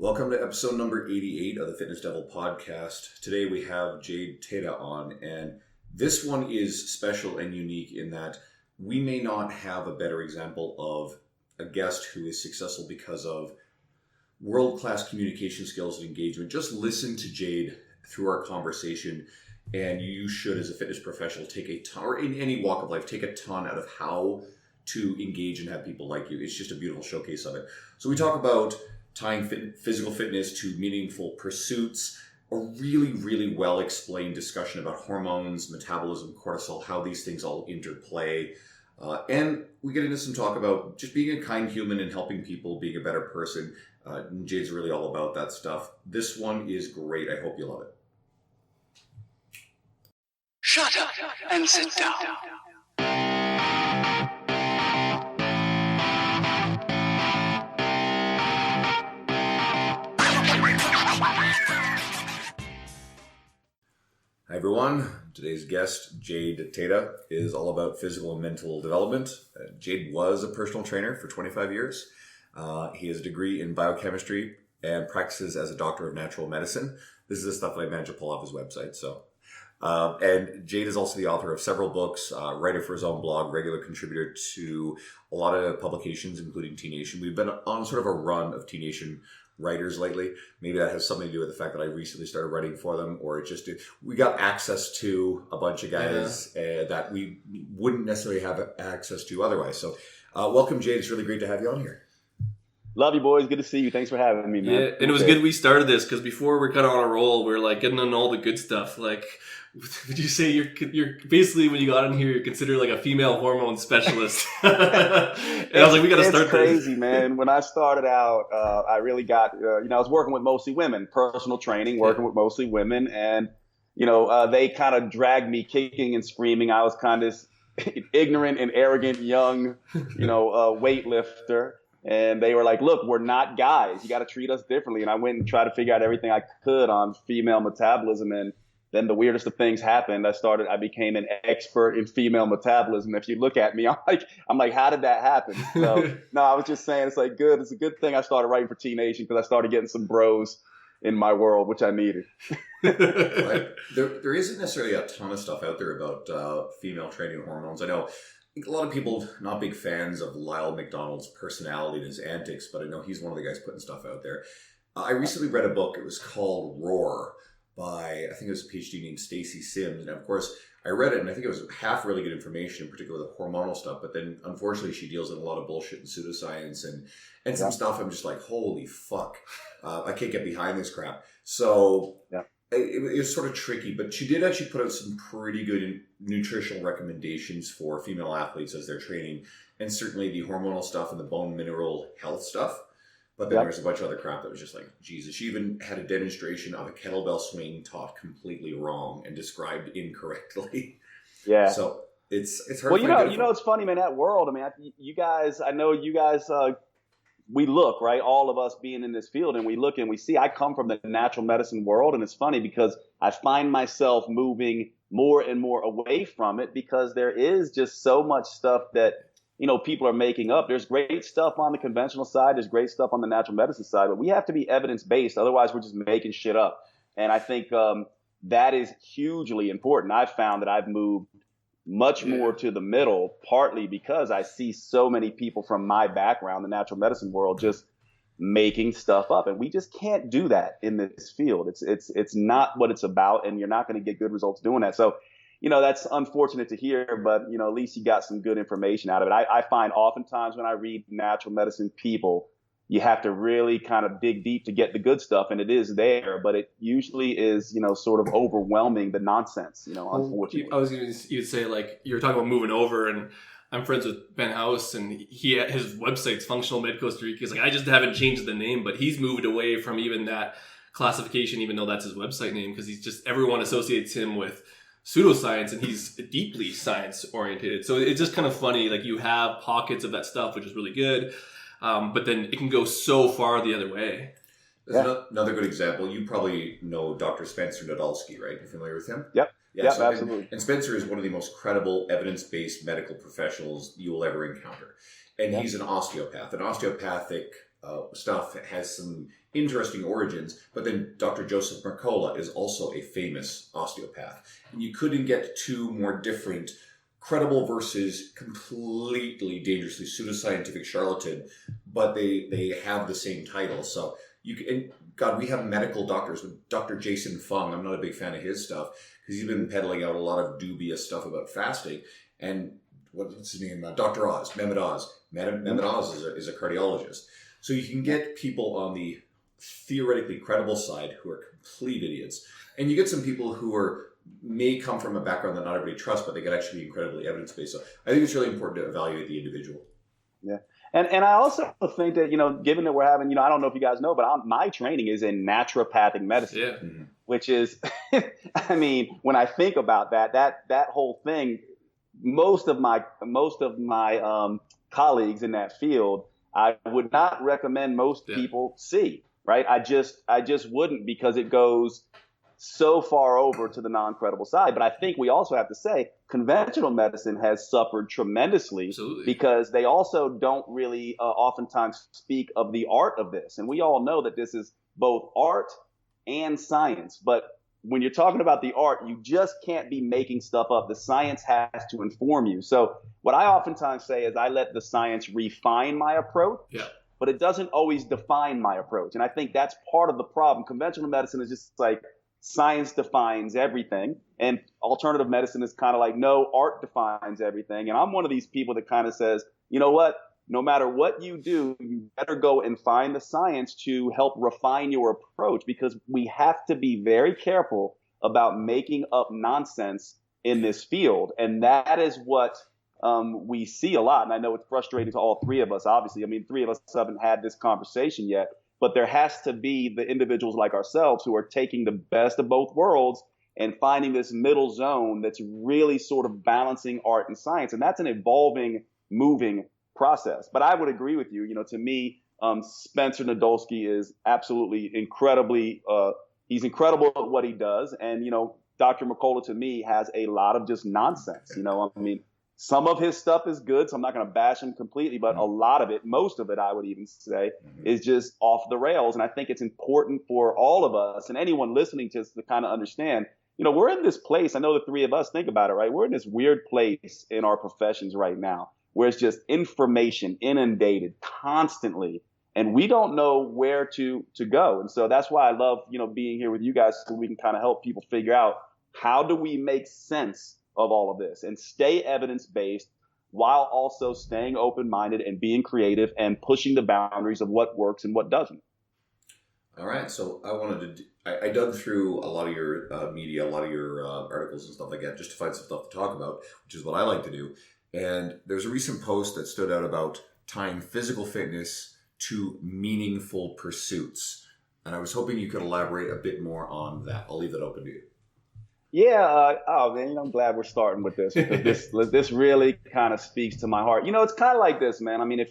Welcome to episode number 88 of the Fitness Devil podcast. Today we have Jade Teta on, and this one is special and unique in that we may not have a better example of a guest who is successful because of world-class communication skills and engagement. Just listen to Jade through our conversation, and you should, as a fitness professional, take a ton, or in any walk of life, take a ton out of how to engage and have people like you. It's just a beautiful showcase of it. So we talk about tying physical fitness to meaningful pursuits, a really, really well-explained discussion about hormones, metabolism, cortisol, how these things all interplay. And we get into some talk about just being a kind human and helping people, being a better person. Jade's really all about that stuff. This one is great. I hope you love it. Shut up and sit down. Hi everyone, today's guest, Jade Teta, is all about physical and mental development. Jade was a personal trainer for 25 years. He has a degree in biochemistry and practices as a doctor of natural medicine. This is the stuff that I managed to pull off his website. And Jade is also the author of several books, writer for his own blog, regular contributor to a lot of publications, including T Nation. We've been on sort of a run of T Nation writers lately. Maybe that has something to do with the fact that I recently started writing for them, or it just we got access to a bunch of guys that we wouldn't necessarily have access to otherwise. So welcome, Jade. It's really great to have you on here. Love you, boys. Good to see you. Thanks for having me, man. Yeah, and it was good we started this because before we're kind of on a roll, we're like getting on all the good stuff. Like, would you say you're basically, when you got in here, you're considered like a female hormone specialist? And I was like, we got to start this. It's crazy, man. When I started out, I really got, I was working with mostly women, personal training, working with mostly women. And, they kind of dragged me kicking and screaming. I was kind of ignorant and arrogant, young, weightlifter. And they were like, look, we're not guys. You got to treat us differently. And I went and tried to figure out everything I could on female metabolism. And then the weirdest of things happened. I became an expert in female metabolism. If you look at me, I'm like, how did that happen? So, no, I was just saying, it's a good thing I started writing for T Nation because I started getting some bros in my world, which I needed. Right. There isn't necessarily a ton of stuff out there about female training hormones. I know a lot of people not big fans of Lyle McDonald's personality and his antics, but I know he's one of the guys putting stuff out there. I recently read a book. It was called Roar by, I think it was a PhD named Stacy Sims. And of course, I read it and I think it was half really good information, in particular the hormonal stuff. But then unfortunately, she deals in a lot of bullshit and pseudoscience and some stuff. I'm just like, holy fuck. I can't get behind this crap. So it was sort of tricky, but she did actually put out some pretty good nutritional recommendations for female athletes as they're training, and certainly the hormonal stuff and the bone mineral health stuff. But then there's a bunch of other crap that was just like, Jesus. She even had a demonstration of a kettlebell swing taught completely wrong and described incorrectly. Yeah. So it's hard. Well, it's funny, man. That world. I mean, I know you guys. We look, right? All of us being in this field, and we look and we see. I come from the natural medicine world, and it's funny because I find myself moving more and more away from it because there is just so much stuff that people are making up. There's great stuff on the conventional side. There's great stuff on the natural medicine side, but we have to be evidence-based. Otherwise, we're just making shit up. And I think that is hugely important. I've found that I've moved much more to the middle, partly because I see so many people from my background, the natural medicine world, just making stuff up. And we just can't do that in this field. It's not what it's about, and you're not going to get good results doing that. So, that's unfortunate to hear, but, at least you got some good information out of it. I find oftentimes when I read natural medicine people, you have to really kind of dig deep to get the good stuff, and it is there, but it usually is, sort of overwhelming the nonsense, unfortunately. I was going to say, like, you were talking about moving over, and I'm friends with Ben House, and his website's Functional Med Costa Rica. He's like, I just haven't changed the name, but he's moved away from even that classification, even though that's his website name, because everyone associates him with pseudoscience, and he's deeply science oriented. So it's just kind of funny, like you have pockets of that stuff, which is really good. But then it can go so far the other way. There's another good example. You probably know Dr. Spencer Nadolsky, right? You're familiar with him? Yep. Yeah, so, absolutely. And Spencer is one of the most credible, evidence-based medical professionals you will ever encounter. And he's an osteopath. An osteopathic stuff has some interesting origins, but then Dr. Joseph Mercola is also a famous osteopath. And you couldn't get two more different credible versus completely dangerously pseudoscientific charlatan, but they have the same title. So and God, we have medical doctors. Dr. Jason Fung, I'm not a big fan of his stuff because he's been peddling out a lot of dubious stuff about fasting. And what's his name? Dr. Oz, Mehmet Oz. Mehmet Oz is a cardiologist. So you can get people on the theoretically credible side who are complete idiots, and you get some people who may come from a background that not everybody trusts, but they can actually be incredibly evidence-based. So I think it's really important to evaluate the individual. Yeah. And I also think that, given that we're having, I don't know if you guys know, but my training is in naturopathic medicine, Mm-hmm. which is, I mean, when I think about that whole thing, most of my colleagues in that field, I would not recommend most people see, right? I just wouldn't, because it goes so far over to the non-credible side. But I think we also have to say conventional medicine has suffered tremendously. Absolutely. Because they also don't really oftentimes speak of the art of this. And we all know that this is both art and science. But when you're talking about the art, you just can't be making stuff up. The science has to inform you. So what I oftentimes say is I let the science refine my approach. Yeah. But it doesn't always define my approach. And I think that's part of the problem. Conventional medicine is just like, science defines everything, and alternative medicine is kind of like, no, art defines everything. And I'm one of these people that kind of says, you know what, no matter what you do, you better go and find the science to help refine your approach, because we have to be very careful about making up nonsense in this field. And that is what we see a lot. And I know it's frustrating to all three of us, obviously. I mean, three of us haven't had this conversation yet. But there has to be the individuals like ourselves who are taking the best of both worlds and finding this middle zone that's really sort of balancing art and science. And that's an evolving, moving process. But I would agree with you. To me, Spencer Nadolsky is absolutely incredibly, he's incredible at what he does. And, Dr. Mercola, to me, has a lot of just nonsense. I mean, some of his stuff is good, so I'm not going to bash him completely, but a lot of it, most of it, I would even say, is just off the rails. And I think it's important for all of us and anyone listening to us to kind of understand, we're in this place. I know the three of us think about it, right? We're in this weird place in our professions right now where it's just information inundated constantly, and we don't know where to go. And so that's why I love, being here with you guys, so we can kind of help people figure out, how do we make sense of all of this and stay evidence-based while also staying open-minded and being creative and pushing the boundaries of what works and what doesn't. All right. So I dug through a lot of your media, a lot of your articles and stuff like that, just to find some stuff to talk about, which is what I like to do. And there's a recent post that stood out about tying physical fitness to meaningful pursuits. And I was hoping you could elaborate a bit more on that. I'll leave that open to you. Yeah. Oh man, I'm glad we're starting with this, because this really kind of speaks to my heart. It's kind of like this, man. I mean,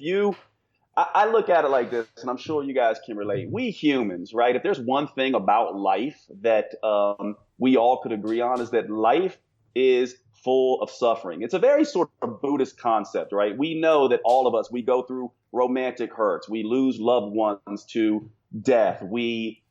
I look at it like this, and I'm sure you guys can relate. We humans, right? If there's one thing about life that we all could agree on, is that life is full of suffering. It's a very sort of Buddhist concept, right? We know that all of us, we go through romantic hurts. We lose loved ones to death. We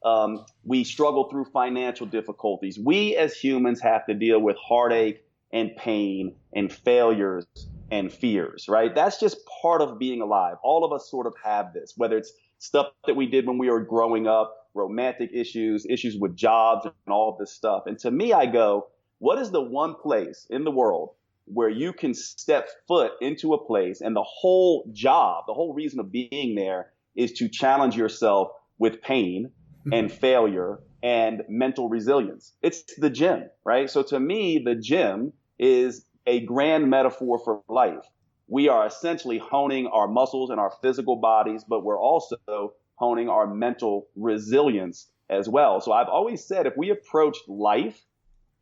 struggle through financial difficulties. We as humans have to deal with heartache and pain and failures and fears, right? That's just part of being alive. All of us sort of have this, whether it's stuff that we did when we were growing up, romantic issues with jobs, and all of this stuff. And to me, I go, what is the one place in the world where you can step foot into a place and the whole job, the whole reason of being there is to challenge yourself with pain and failure and mental resilience? It's the gym, right? So to me, the gym is a grand metaphor for life. We are essentially honing our muscles and our physical bodies, but we're also honing our mental resilience as well. So I've always said, if we approached life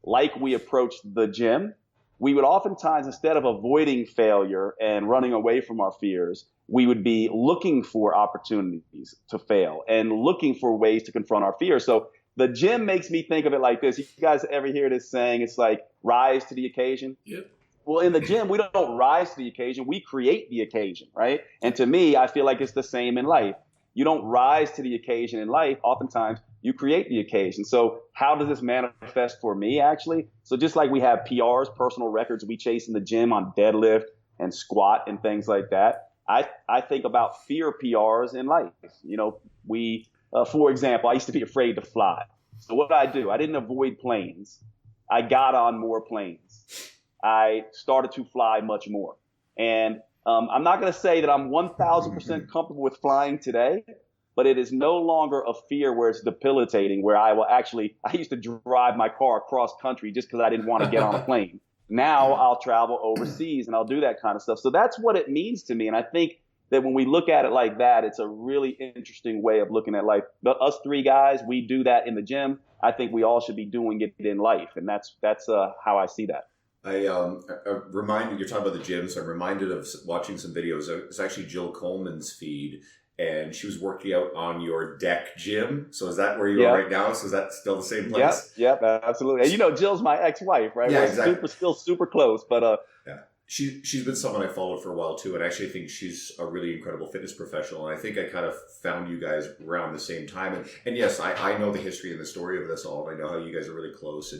like we approached the gym, we would oftentimes, instead of avoiding failure and running away from our fears, we would be looking for opportunities to fail and looking for ways to confront our fears. So the gym makes me think of it like this. You guys ever hear this saying? It's like, rise to the occasion. Yep. Well, in the gym, we don't rise to the occasion. We create the occasion, right? And to me, I feel like it's the same in life. You don't rise to the occasion in life. Oftentimes you create the occasion. So how does this manifest for me actually? So just like we have PRs, personal records we chase in the gym on deadlift and squat and things like that, I think about fear PRs in life. You know, for example, I used to be afraid to fly. So what did I do? I didn't avoid planes. I got on more planes. I started to fly much more. And I'm not going to say that I'm 1,000% comfortable with flying today, but it is no longer a fear where it's debilitating, where I used to drive my car across country just because I didn't want to get on a plane. Now I'll travel overseas and I'll do that kind of stuff. So that's what it means to me. And I think that when we look at it like that, it's a really interesting way of looking at life. But us three guys, we do that in the gym. I think we all should be doing it in life. And that's how I see that. I reminded, you're talking about the gym, so I'm reminded of watching some videos. It's actually Jill Coleman's feed, and she was working out on your deck gym. So is that where you are right now? So is that still the same place? Yep, absolutely. And you know, Jill's my ex-wife, right? Yeah, We're exactly. still super close, but yeah. She's been someone I followed for a while too, and I actually think she's a really incredible fitness professional. And I think I kind of found you guys around the same time. And yes, I know the history and the story of this all, and I know how you guys are really close.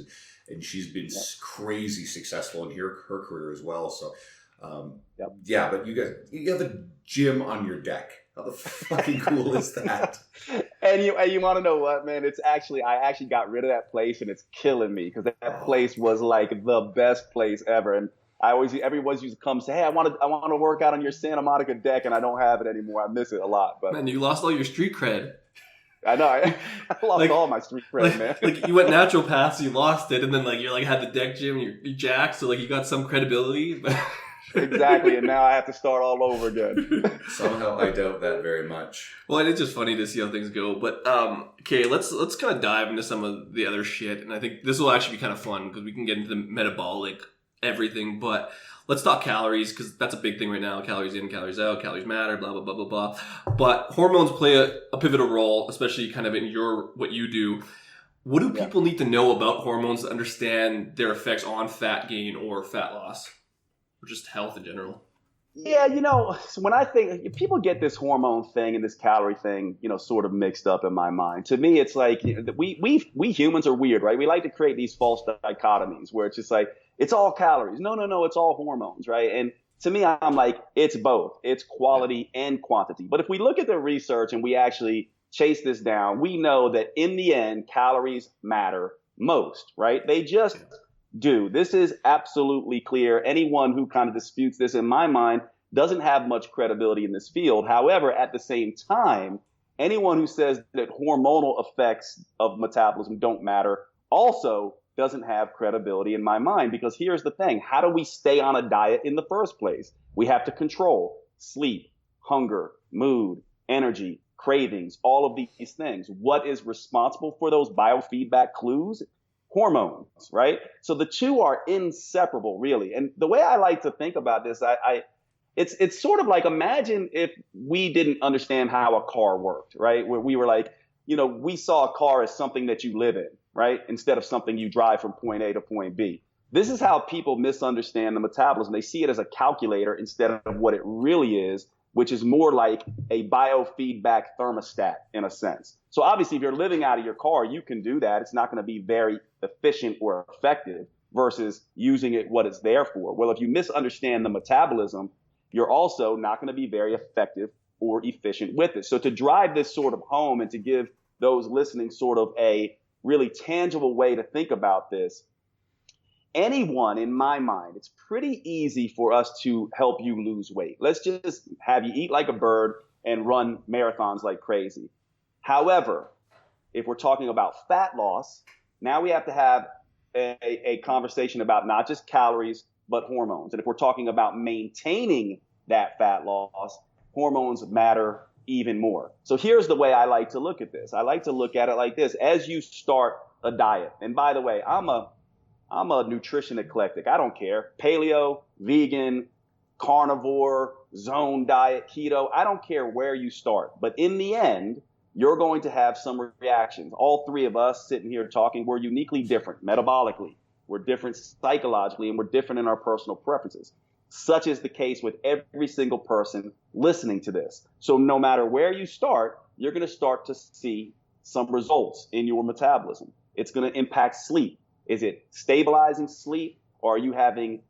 And she's been crazy successful in her career as well. So, yeah, but you have a gym on your deck. How the fucking cool is that? And you want to know what, man? I actually got rid of that place, and it's killing me because that place was like the best place ever. And everyone used to come say, hey, I want to work out on your Santa Monica deck, and I don't have it anymore. I miss it a lot. But man, you lost all your street cred. I know. I lost all my street cred, man. Like you went natural paths, you lost it, and then like you're had the deck gym, you're jacked, so like you got some credibility. Exactly, and now I have to start all over again. Somehow I doubt that very much. Well, it's just funny to see how things go. But okay, let's kind of dive into some of the other shit, and I think this will actually be kind of fun because we can get into the metabolic everything. But let's talk calories because that's a big thing right now. Calories in, calories out, calories matter, blah blah blah blah blah. But hormones play a pivotal role, especially kind of in what you do. What do people need to know about hormones to understand their effects on fat gain or fat loss? Or just health in general? Yeah, so when I think people get this hormone thing and this calorie thing, sort of mixed up in my mind. To me, it's like we humans are weird, right? We like to create these false dichotomies where it's just like it's all calories. No, it's all hormones, right? And to me, I'm like it's both. It's quality and quantity. But if we look at the research and we actually chase this down, we know that in the end, calories matter most, right? They just do. This is absolutely clear. Anyone who kind of disputes this, in my mind, doesn't have much credibility in this field. However, at the same time, anyone who says that hormonal effects of metabolism don't matter also doesn't have credibility in my mind, because here's the thing. How do we stay on a diet in the first place? We have to control sleep, hunger, mood, energy, cravings, all of these things. What is responsible for those biofeedback clues? Hormones, right? So the two are inseparable, really. And the way I like to think about this, it's sort of like, imagine if we didn't understand how a car worked, right? Where we were like, we saw a car as something that you live in, right? Instead of something you drive from point A to point B. This is how people misunderstand the metabolism. They see it as a calculator instead of what it really is, which is more like a biofeedback thermostat in a sense. So obviously, if you're living out of your car, you can do that. It's not going to be very efficient or effective versus using it what it's there for. Well, if you misunderstand the metabolism, you're also not going to be very effective or efficient with it. So to drive this sort of home and to give those listening sort of a really tangible way to think about this, anyone, in my mind, it's pretty easy for us to help you lose weight. Let's just have you eat like a bird and run marathons like crazy. However, if we're talking about fat loss, now we have to have a conversation about not just calories, but hormones. And if we're talking about maintaining that fat loss, hormones matter even more. So here's the way I like to look at this. I like to look at it like this. As you start a diet, and by the way, I'm a nutrition eclectic. I don't care. Paleo, vegan, carnivore, zone diet, keto. I don't care where you start. But in the end, you're going to have some reactions. All three of us sitting here talking, we're uniquely different metabolically. We're different psychologically, and we're different in our personal preferences. Such is the case with every single person listening to this. So no matter where you start, you're going to start to see some results in your metabolism. It's going to impact sleep. Is it stabilizing sleep, or are you having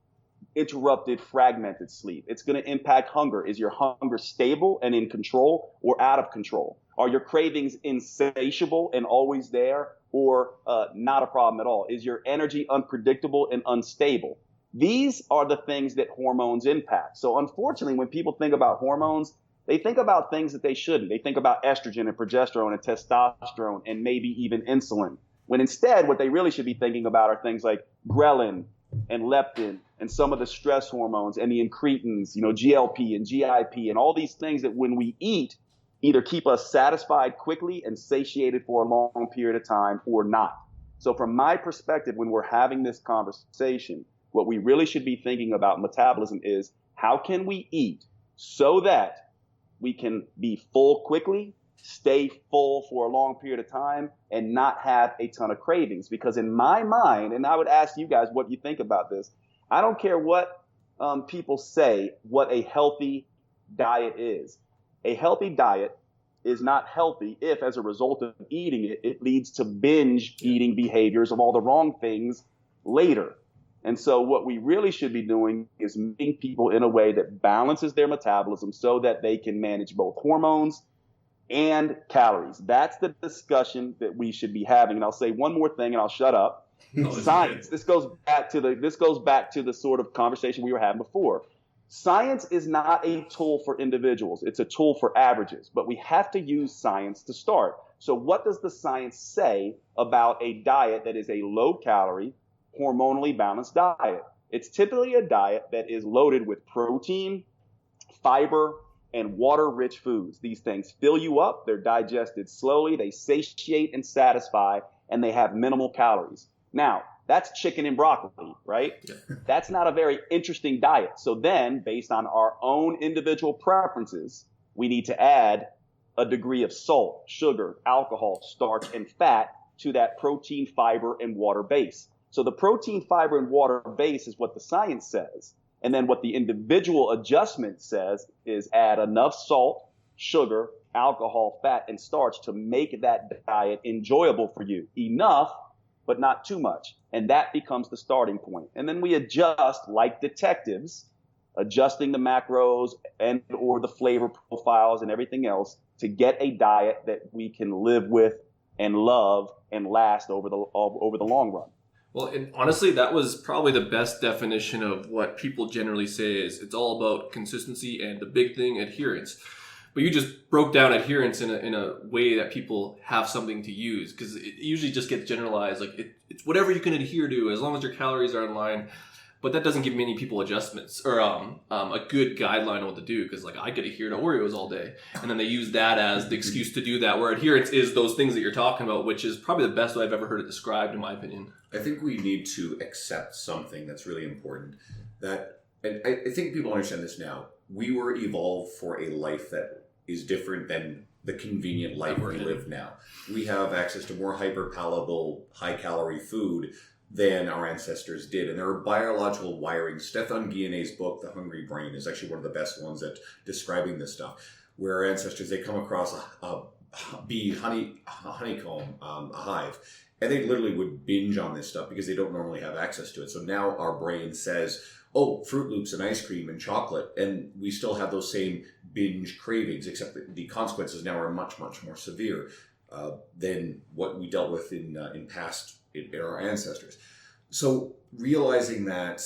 interrupted, fragmented sleep? It's going to impact hunger. Is your hunger stable and in control, or out of control? Are your cravings insatiable and always there, or not a problem at all? Is your energy unpredictable and unstable? These are the things that hormones impact. So unfortunately, when people think about hormones, they think about things that they shouldn't. They think about estrogen and progesterone and testosterone and maybe even insulin. When instead, what they really should be thinking about are things like ghrelin and leptin and some of the stress hormones and the incretins, GLP and GIP and all these things that when we eat, either keep us satisfied quickly and satiated for a long period of time or not. So from my perspective, when we're having this conversation, what we really should be thinking about metabolism is how can we eat so that we can be full quickly, stay full for a long period of time, and not have a ton of cravings. Because in my mind, and I would ask you guys what you think about this, I don't care what people say what a healthy diet is. A healthy diet is not healthy if, as a result of eating it, it leads to binge eating behaviors of all the wrong things later. And so what we really should be doing is meeting people in a way that balances their metabolism so that they can manage both hormones and calories. That's the discussion that we should be having. And I'll say one more thing and I'll shut up. Science. This goes back to the sort of conversation we were having before. Science is not a tool for individuals. It's a tool for averages, but we have to use science to start. So what does the science say about a diet that is a low calorie, hormonally balanced diet? It's typically a diet that is loaded with protein, fiber, and water-rich foods. These things fill you up, they're digested slowly, they satiate and satisfy, and they have minimal calories. Now, that's chicken and broccoli, right? That's not a very interesting diet. So then, based on our own individual preferences, we need to add a degree of salt, sugar, alcohol, starch, and fat to that protein, fiber, and water base. So the protein, fiber, and water base is what the science says. And then what the individual adjustment says is add enough salt, sugar, alcohol, fat, and starch to make that diet enjoyable for you. Enough, but not too much. And that becomes the starting point. And then we adjust like detectives, adjusting the macros and or the flavor profiles and everything else to get a diet that we can live with and love and last over the long run. Well, and honestly, that was probably the best definition of what people generally say is it's all about consistency and the big thing, adherence. But you just broke down adherence in a way that people have something to use, because it usually just gets generalized. Like it's whatever you can adhere to as long as your calories are in line. But that doesn't give many people adjustments or a good guideline on what to do, because like I could adhere to Oreos all day, and then they use that as the excuse to do that. Where adherence is those things that you're talking about, which is probably the best way I've ever heard it described, in my opinion. I think we need to accept something that's really important. That, and I think people understand this now. We were evolved for a life that is different than the convenient life we live now. We have access to more hyper-palatable, high-calorie food than our ancestors did. And there are biological wirings. Stefan Guyenet's book, The Hungry Brain, is actually one of the best ones at describing this stuff, where our ancestors, they come across a bee, honeycomb, a hive, and they literally would binge on this stuff because they don't normally have access to it. So now our brain says, oh, Fruit Loops and ice cream and chocolate, and we still have those same binge cravings, except that the consequences now are much, much more severe than what we dealt with in our ancestors. So realizing that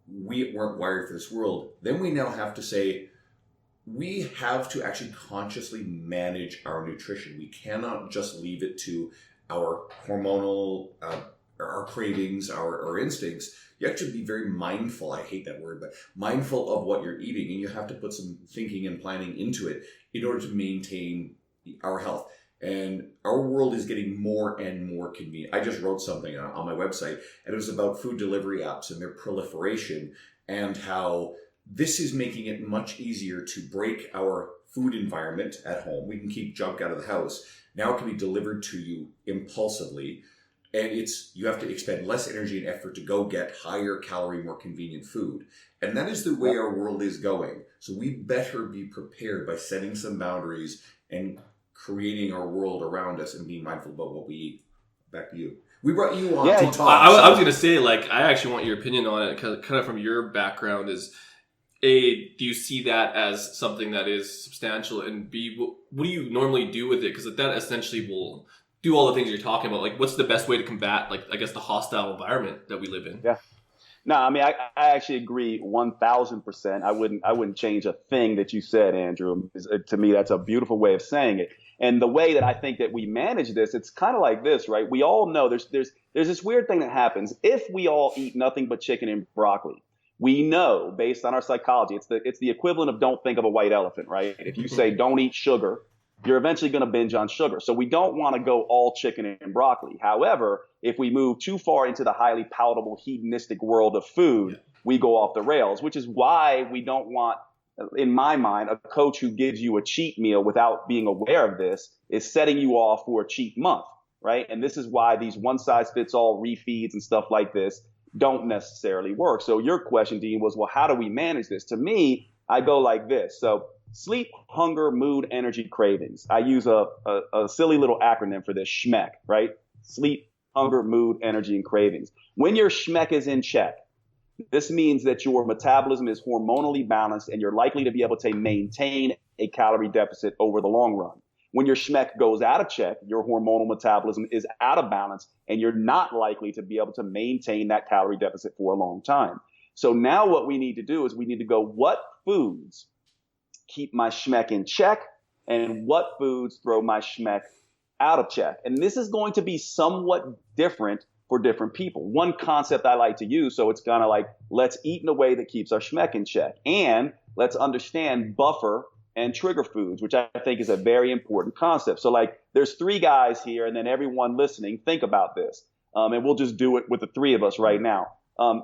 we weren't wired for this world, then we now have to say, we have to actually consciously manage our nutrition. We cannot just leave it to our hormonal, our cravings, our instincts. You have to be very mindful, I hate that word, but mindful of what you're eating, and you have to put some thinking and planning into it in order to maintain our health. And our world is getting more and more convenient. I just wrote something on my website, and it was about food delivery apps and their proliferation, and how this is making it much easier to break our food environment at home. We can keep junk out of the house. Now it can be delivered to you impulsively, and you have to expend less energy and effort to go get higher calorie, more convenient food. And that is the way our world is going. So we better be prepared by setting some boundaries and creating our world around us and being mindful about what we eat. Back to you. We brought you on Yeah, to talk. I was going to say, like, I actually want your opinion on it, kind of from your background. Is A, do you see that as something that is substantial? And B, what do you normally do with it? Because that essentially will do all the things you're talking about. Like, what's the best way to combat, like, I guess, the hostile environment that we live in? Yeah. No, I mean, I actually agree 1,000%. I wouldn't change a thing that you said, Andrew. To me, that's a beautiful way of saying it. And the way that I think that we manage this, it's kind of like this, right? We all know there's this weird thing that happens. If we all eat nothing but chicken and broccoli, we know based on our psychology, it's the equivalent of don't think of a white elephant, right? If you say don't eat sugar, you're eventually going to binge on sugar. So we don't want to go all chicken and broccoli. However, if we move too far into the highly palatable, hedonistic world of food, we go off the rails, which is why we don't want, in my mind, a coach who gives you a cheat meal without being aware of this is setting you off for a cheat month, right? And this is why these one-size-fits-all refeeds and stuff like this don't necessarily work. So your question, Dean, was, well, how do we manage this? To me, I go like this. So sleep, hunger, mood, energy, cravings. I use a silly little acronym for this, SHMEC, right? Sleep, hunger, mood, energy, and cravings. When your SHMEC is in check, this means that your metabolism is hormonally balanced and you're likely to be able to maintain a calorie deficit over the long run. When your SHMEC goes out of check, your hormonal metabolism is out of balance and you're not likely to be able to maintain that calorie deficit for a long time. So now what we need to do is we need to go, what foods keep my SHMEC in check and what foods throw my SHMEC out of check? And this is going to be somewhat different for different people. One concept I like to use, so it's kind of like, let's eat in a way that keeps our SHMEC in check. And let's understand buffer and trigger foods, which I think is a very important concept. So like there's three guys here and then everyone listening, think about this. And we'll just do it with the three of us right now.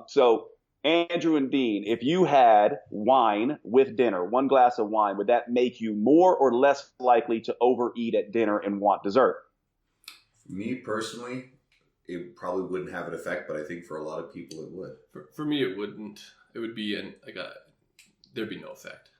So Andrew and Dean, if you had wine with dinner, one glass of wine, would that make you more or less likely to overeat at dinner and want dessert? Me personally, it probably wouldn't have an effect, but I think for a lot of people it would. For me, it wouldn't. It would be there'd be no effect.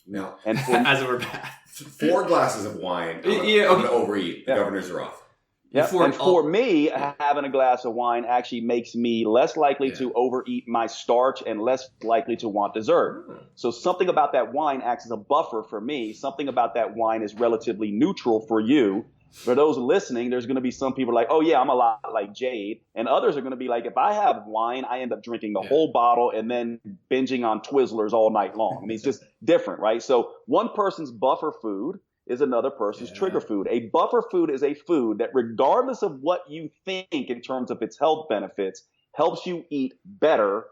Now, And As it were bad. 4 glasses of wine, I'm Yeah, going okay. to overeat. The governors are off. yeah, Before- and for me, having a glass of wine actually makes me less likely to overeat my starch and less likely to want dessert. So something about that wine acts as a buffer for me. Something about that wine is relatively neutral for you. For those listening, there's going to be some people like, oh yeah, I'm a lot like Jade. And others are going to be like, if I have wine, I end up drinking the whole bottle and then binging on Twizzlers all night long. I mean, it's just different, right? So one person's buffer food is another person's trigger food. A buffer food is a food that, regardless of what you think in terms of its health benefits, helps you eat better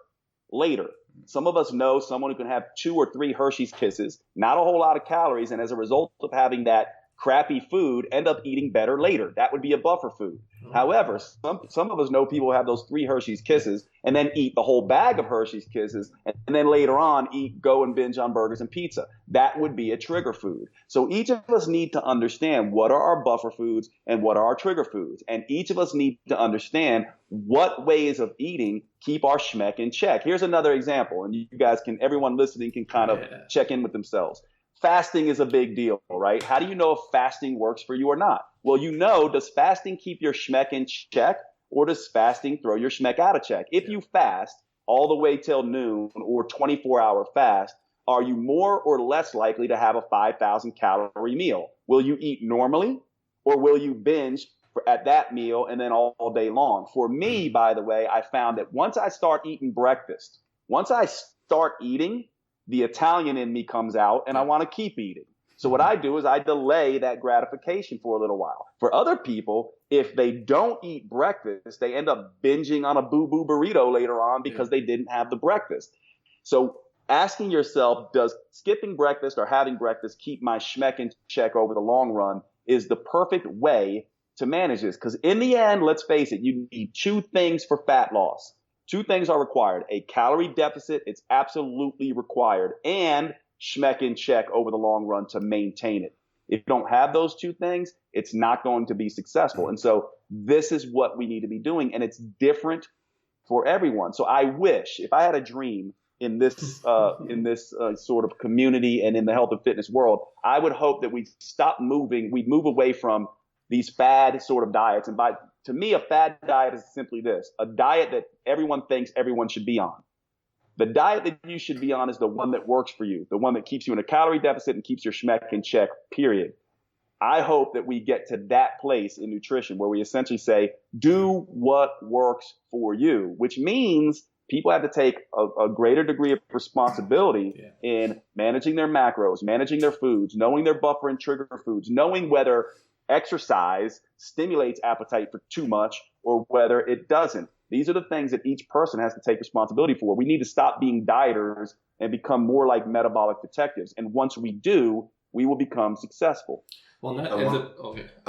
later. Some of us know someone who can have 2 or 3 Hershey's Kisses, not a whole lot of calories, and as a result of having that crappy food, end up eating better later. That would be a buffer food. However, some of us know people who have those 3 Hershey's Kisses and then eat the whole bag of Hershey's Kisses and then later on go and binge on burgers and pizza. That would be a trigger food. So each of us need to understand what are our buffer foods and what are our trigger foods. And each of us need to understand what ways of eating keep our SHMEC in check. Here's another example, and you guys everyone listening can kind of check in with themselves. Fasting is a big deal, right? How do you know if fasting works for you or not? Well, does fasting keep your SHMEC in check or does fasting throw your SHMEC out of check? If you fast all the way till noon or 24-hour fast, are you more or less likely to have a 5,000 calorie meal? Will you eat normally or will you binge at that meal and then all day long? For me, by the way, I found that once I start eating breakfast, once I start eating, the Italian in me comes out and I want to keep eating. So what I do is I delay that gratification for a little while. For other people, if they don't eat breakfast, they end up binging on a boo-boo burrito later on because they didn't have the breakfast. So asking yourself, does skipping breakfast or having breakfast keep my SHMEC in check over the long run is the perfect way to manage this. Because in the end, let's face it, you need 2 things for fat loss. 2 things are required. A calorie deficit, it's absolutely required, and SHMEC in check over the long run to maintain it. If you don't have those 2 things, it's not going to be successful. And so this is what we need to be doing, and it's different for everyone. So I wish, if I had a dream, in this sort of community and in the health and fitness world, I would hope that we move away from these fad sort of diets. And to me, a fad diet is simply this: a diet that everyone thinks everyone should be on. The diet that you should be on is the one that works for you, the one that keeps you in a calorie deficit and keeps your schmeck in check, period. I hope that we get to that place in nutrition where we essentially say, do what works for you, which means people have to take a greater degree of responsibility in managing their macros, managing their foods, knowing their buffer and trigger foods, knowing whether exercise stimulates appetite for too much or whether it doesn't. These are the things that each person has to take responsibility for. We need to stop being dieters and become more like metabolic detectives. And once we do, we will become successful. Well, I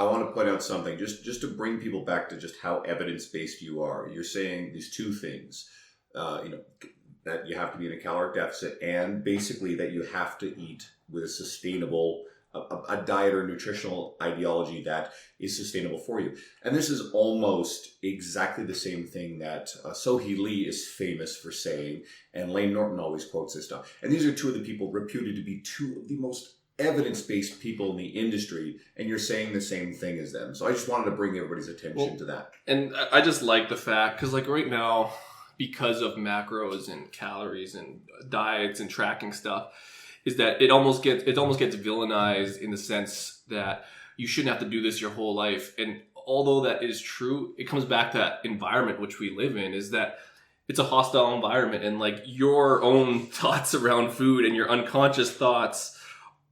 want to point out something just to bring people back to just how evidence-based you are. You're saying these two things, that you have to be in a caloric deficit, and basically that you have to eat with a sustainable, a diet or nutritional ideology that is sustainable for you. And this is almost exactly the same thing that Sohee Lee is famous for saying, and Lane Norton always quotes this stuff. And these are two of the people reputed to be two of the most evidence-based people in the industry, and you're saying the same thing as them. So I just wanted to bring everybody's attention to that. And I just like the fact, because like right now, because of macros and calories and diets and tracking stuff, is that it almost gets villainized in the sense that you shouldn't have to do this your whole life. And although that is true, it comes back to that environment which we live in, is that it's a hostile environment, and like your own thoughts around food and your unconscious thoughts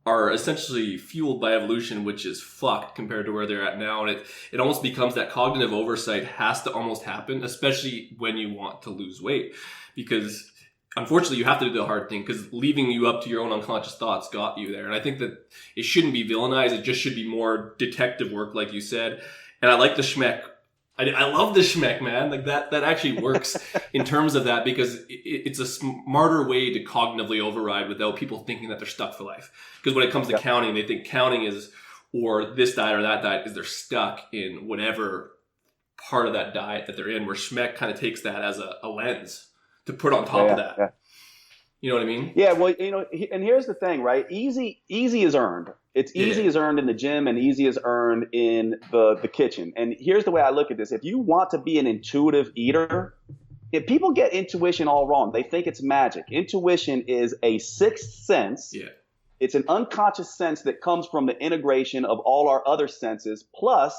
are essentially fueled by evolution, which is fucked compared to where they're at now. And it almost becomes that cognitive oversight has to almost happen, especially when you want to lose weight, because unfortunately you have to do the hard thing, because leaving you up to your own unconscious thoughts got you there. And I think that it shouldn't be villainized. It just should be more detective work, like you said. And I like the schmeck. I love the schmeck, man. Like that actually works in terms of that, because it's a smarter way to cognitively override without people thinking that they're stuck for life. Because when it comes to counting, they think counting is, or this diet or that diet, is they're stuck in whatever part of that diet that they're in, where schmeck kind of takes that as a lens to put on top of that. Yeah. You know what I mean? Yeah, well, and here's the thing, right? Easy is earned. It's easy is earned in the gym, and easy is earned in the kitchen. And here's the way I look at this. If you want to be an intuitive eater, if people get intuition all wrong, they think it's magic. Intuition is a sixth sense. Yeah. It's an unconscious sense that comes from the integration of all our other senses plus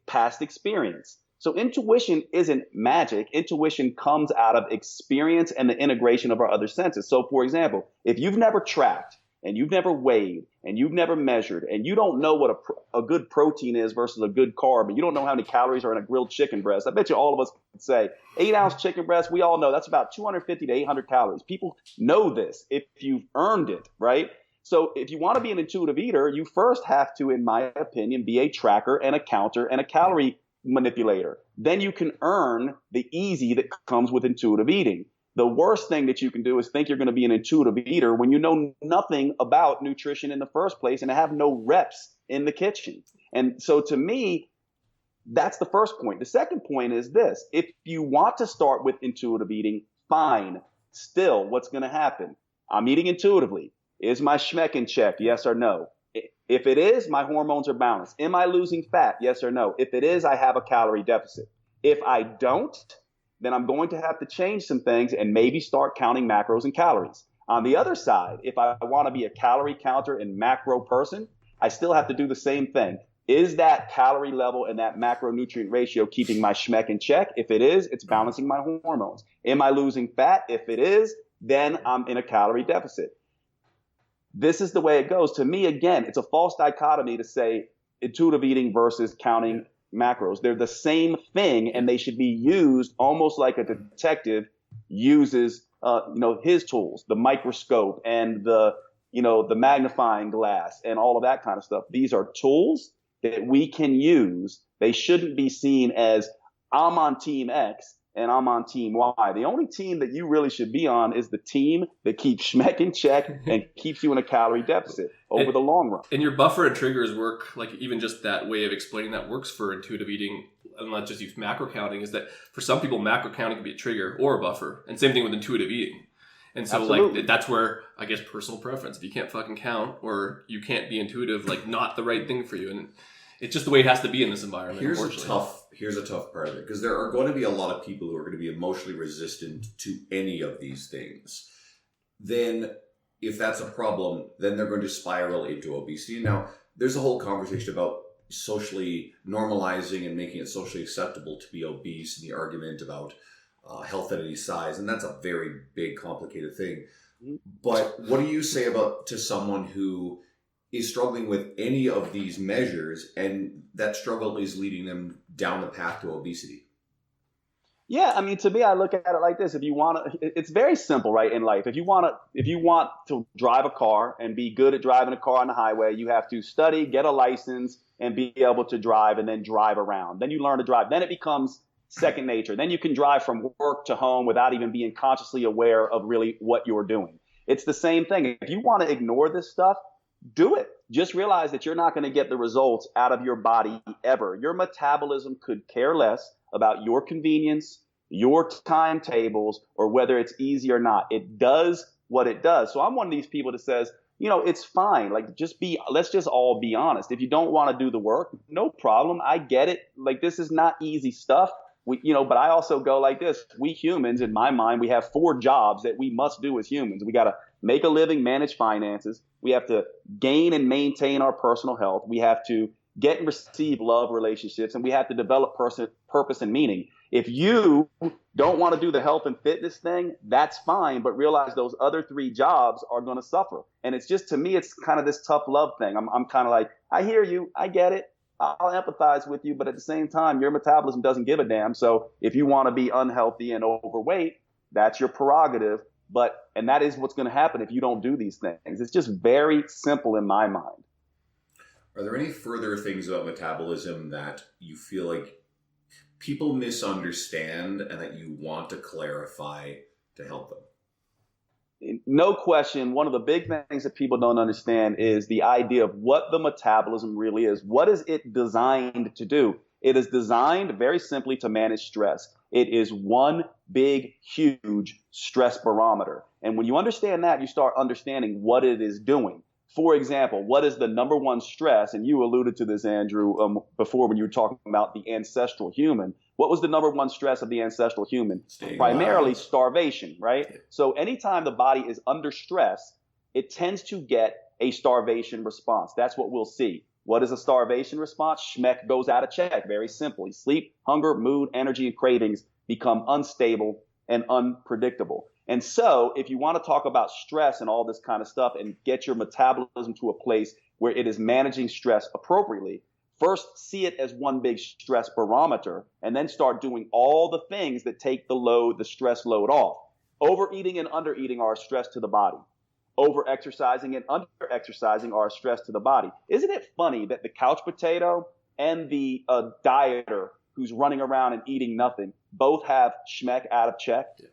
past experience. So intuition isn't magic. Intuition comes out of experience and the integration of our other senses. So, for example, if you've never tracked and you've never weighed and you've never measured and you don't know what a good protein is versus a good carb, and you don't know how many calories are in a grilled chicken breast, I bet you all of us could say 8-ounce chicken breast, we all know that's about 250 to 800 calories. People know this if you've earned it, right? So if you want to be an intuitive eater, you first have to, in my opinion, be a tracker and a counter and a calorie manipulator. Then you can earn the easy that comes with intuitive eating. The worst thing that you can do is think you're going to be an intuitive eater when you know nothing about nutrition in the first place and have no reps in the kitchen. And so to me, that's the first point. The second point is this: if you want to start with intuitive eating, fine. Still, what's going to happen? I'm eating intuitively. Is my schmeck in check? Yes or no? If it is, my hormones are balanced. Am I losing fat? Yes or no? If it is, I have a calorie deficit. If I don't, then I'm going to have to change some things and maybe start counting macros and calories. On the other side, if I want to be a calorie counter and macro person, I still have to do the same thing. Is that calorie level and that macronutrient ratio keeping my schmeck in check? If it is, it's balancing my hormones. Am I losing fat? If it is, then I'm in a calorie deficit. This is the way it goes. To me, again, it's a false dichotomy to say intuitive eating versus counting macros. They're the same thing, and they should be used almost like a detective uses, his tools, the microscope and the magnifying glass and all of that kind of stuff. These are tools that we can use. They shouldn't be seen as I'm on team X and I'm on team Y. The only team that you really should be on is the team that keeps schmeck in check and keeps you in a calorie deficit over the long run. And your buffer and triggers work, like even just that way of explaining that works for intuitive eating, and not just use macro counting, is that for some people macro counting can be a trigger or a buffer, and same thing with intuitive eating. And so Absolutely. like that's where I guess personal preference. If you can't fucking count or you can't be intuitive, like not the right thing for you. And it's just the way it has to be in this environment. Here's a tough part of it, because there are going to be a lot of people who are going to be emotionally resistant to any of these things. Then if that's a problem, then they're going to spiral into obesity. Now, there's a whole conversation about socially normalizing and making it socially acceptable to be obese, and the argument about health at any size, and that's a very big, complicated thing. But what do you say to someone who is struggling with any of these measures, and that struggle is leading them down the path to obesity? Yeah, I mean, to me, I look at it like this. If you want to, it's very simple, right? In life, if you want to drive a car and be good at driving a car on the highway, you have to study, get a license, and be able to drive, and then drive around. Then you learn to drive. Then it becomes second nature. Then you can drive from work to home without even being consciously aware of really what you're doing. It's the same thing. If you want to ignore this stuff, do it. Just realize that you're not going to get the results out of your body ever. Your metabolism could care less about your convenience, your timetables, or whether it's easy or not. It does what it does. So I'm one of these people that says, it's fine. Like, let's just all be honest. If you don't want to do the work, no problem. I get it. Like, this is not easy stuff. But I also go like this. We humans, in my mind, we have 4 jobs that we must do as humans. We got to make a living, manage finances. We have to gain and maintain our personal health. We have to get and receive love relationships, and we have to develop purpose and meaning. If you don't want to do the health and fitness thing, that's fine, but realize those other 3 jobs are going to suffer. And it's just, to me, it's kind of this tough love thing. I'm kind of like, I hear you, I get it. I'll empathize with you, but at the same time, your metabolism doesn't give a damn. So if you want to be unhealthy and overweight, that's your prerogative. And that is what's going to happen if you don't do these things. It's just very simple in my mind. Are there any further things about metabolism that you feel like people misunderstand and that you want to clarify to help them? No question, one of the big things that people don't understand is the idea of what the metabolism really is. What is it designed to do? It is designed very simply to manage stress. It is one big, huge stress barometer. And when you understand that, you start understanding what it is doing. For example, what is the number one stress? And you alluded to this, Andrew, before when you were talking about the ancestral human. What was the number one stress of the ancestral human? Primarily starvation, right? So anytime the body is under stress, it tends to get a starvation response. That's what we'll see. What is a starvation response? Schmeck goes out of check. Very simply. Sleep, hunger, mood, energy, and cravings become unstable and unpredictable. And so if you want to talk about stress and all this kind of stuff and get your metabolism to a place where it is managing stress appropriately, first see it as one big stress barometer, and then start doing all the things that take the stress load off. Overeating and undereating are a stress to the body. Over-exercising and under-exercising are a stress to the body. Isn't it funny that the couch potato and the dieter who's running around and eating nothing both have schmeck out of check? Yeah.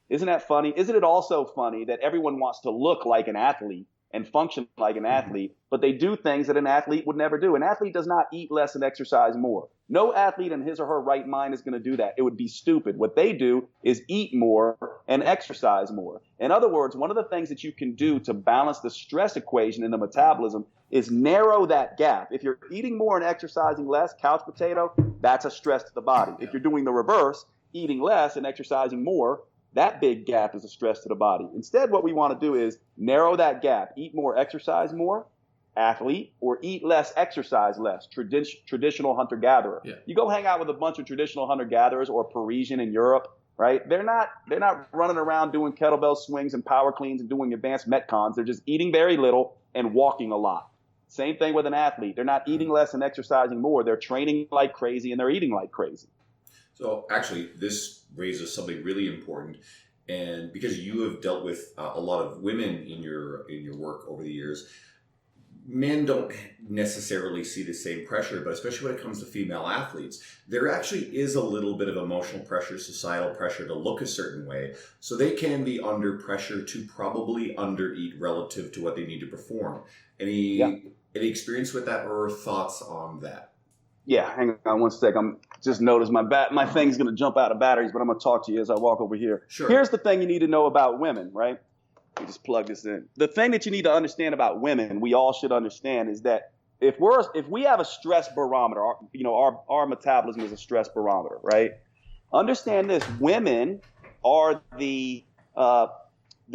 Isn't that funny? Isn't it also funny that everyone wants to look like an athlete and function like an athlete, but they do things that an athlete would never do? An athlete does not eat less and exercise more. No athlete in his or her right mind is going to do that. It would be stupid. What they do is eat more and exercise more. In other words, one of the things that you can do to balance the stress equation in the metabolism is narrow that gap. If you're eating more and exercising less, couch potato, that's a stress to the body. If you're doing the reverse, eating less and exercising more, that big gap is a stress to the body. Instead, what we want to do is narrow that gap. Eat more, exercise more, athlete, or eat less, exercise less, traditional hunter-gatherer. Yeah. You go hang out with a bunch of traditional hunter-gatherers or Parisian in Europe, right? They're not running around doing kettlebell swings and power cleans and doing advanced metcons. They're just eating very little and walking a lot. Same thing with an athlete. They're not eating less and exercising more. They're training like crazy and they're eating like crazy. So actually, this raises something really important, and because you have dealt with a lot of women in your work over the years, men don't necessarily see the same pressure, but especially when it comes to female athletes, there actually is a little bit of emotional pressure, societal pressure to look a certain way, so they can be under pressure to probably undereat relative to what they need to perform. Any experience with that or thoughts on that? Yeah, hang on one sec. I'm just noticed my thing's going to jump out of batteries, but I'm going to talk to you as I walk over here. Sure. Here's the thing you need to know about women, right? Let me just plug this in. The thing that you need to understand about women, we all should understand, is that if we have a stress barometer, our metabolism is a stress barometer, right? Understand this: women are the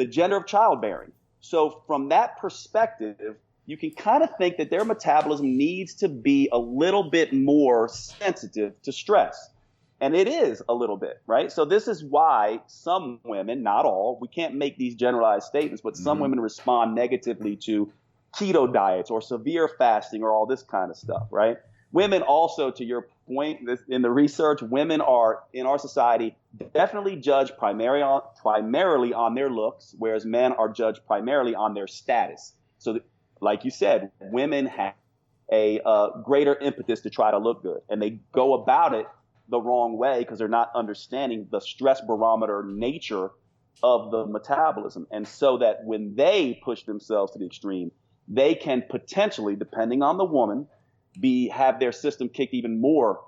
gender of childbearing. So from that perspective, you can kind of think that their metabolism needs to be a little bit more sensitive to stress. And it is a little bit, right? So this is why some women, not all, we can't make these generalized statements, but some women respond negatively to keto diets or severe fasting or all this kind of stuff, right? Women also, to your point, in the research, women are, in our society, definitely judged primarily on their looks, whereas men are judged primarily on their status. So like you said, women have a greater impetus to try to look good, and they go about it the wrong way because they're not understanding the stress barometer nature of the metabolism. And so that when they push themselves to the extreme, they can potentially, depending on the woman, have their system kicked even more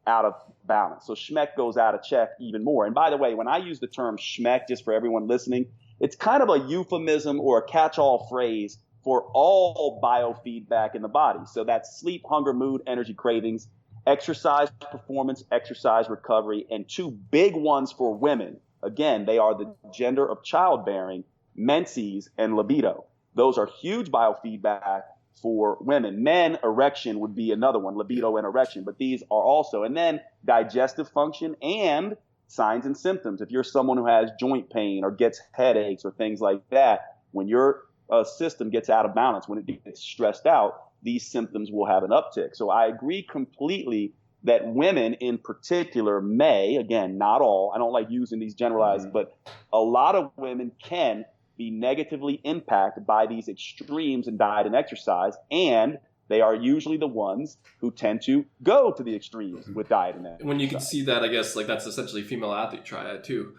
out of balance. So schmeck goes out of check even more. And by the way, when I use the term schmeck, just for everyone listening, it's kind of a euphemism or a catch-all phrase for all biofeedback in the body. So that's sleep, hunger, mood, energy cravings, exercise performance, exercise recovery, and two big ones for women. Again, they are the gender of childbearing, menses, and libido. Those are huge biofeedback for women. Men, erection would be another one, libido and erection, but these are also. And then digestive function and signs and symptoms. If you're someone who has joint pain or gets headaches or things like that, when your system gets out of balance, when it gets stressed out, these symptoms will have an uptick. So I agree completely that women in particular may, again, not all, I don't like using these generalized, but a lot of women can be negatively impacted by these extremes in diet and exercise, and they are usually the ones who tend to go to the extremes with diet and exercise. When you can see that, I guess, like that's essentially female athlete triad too.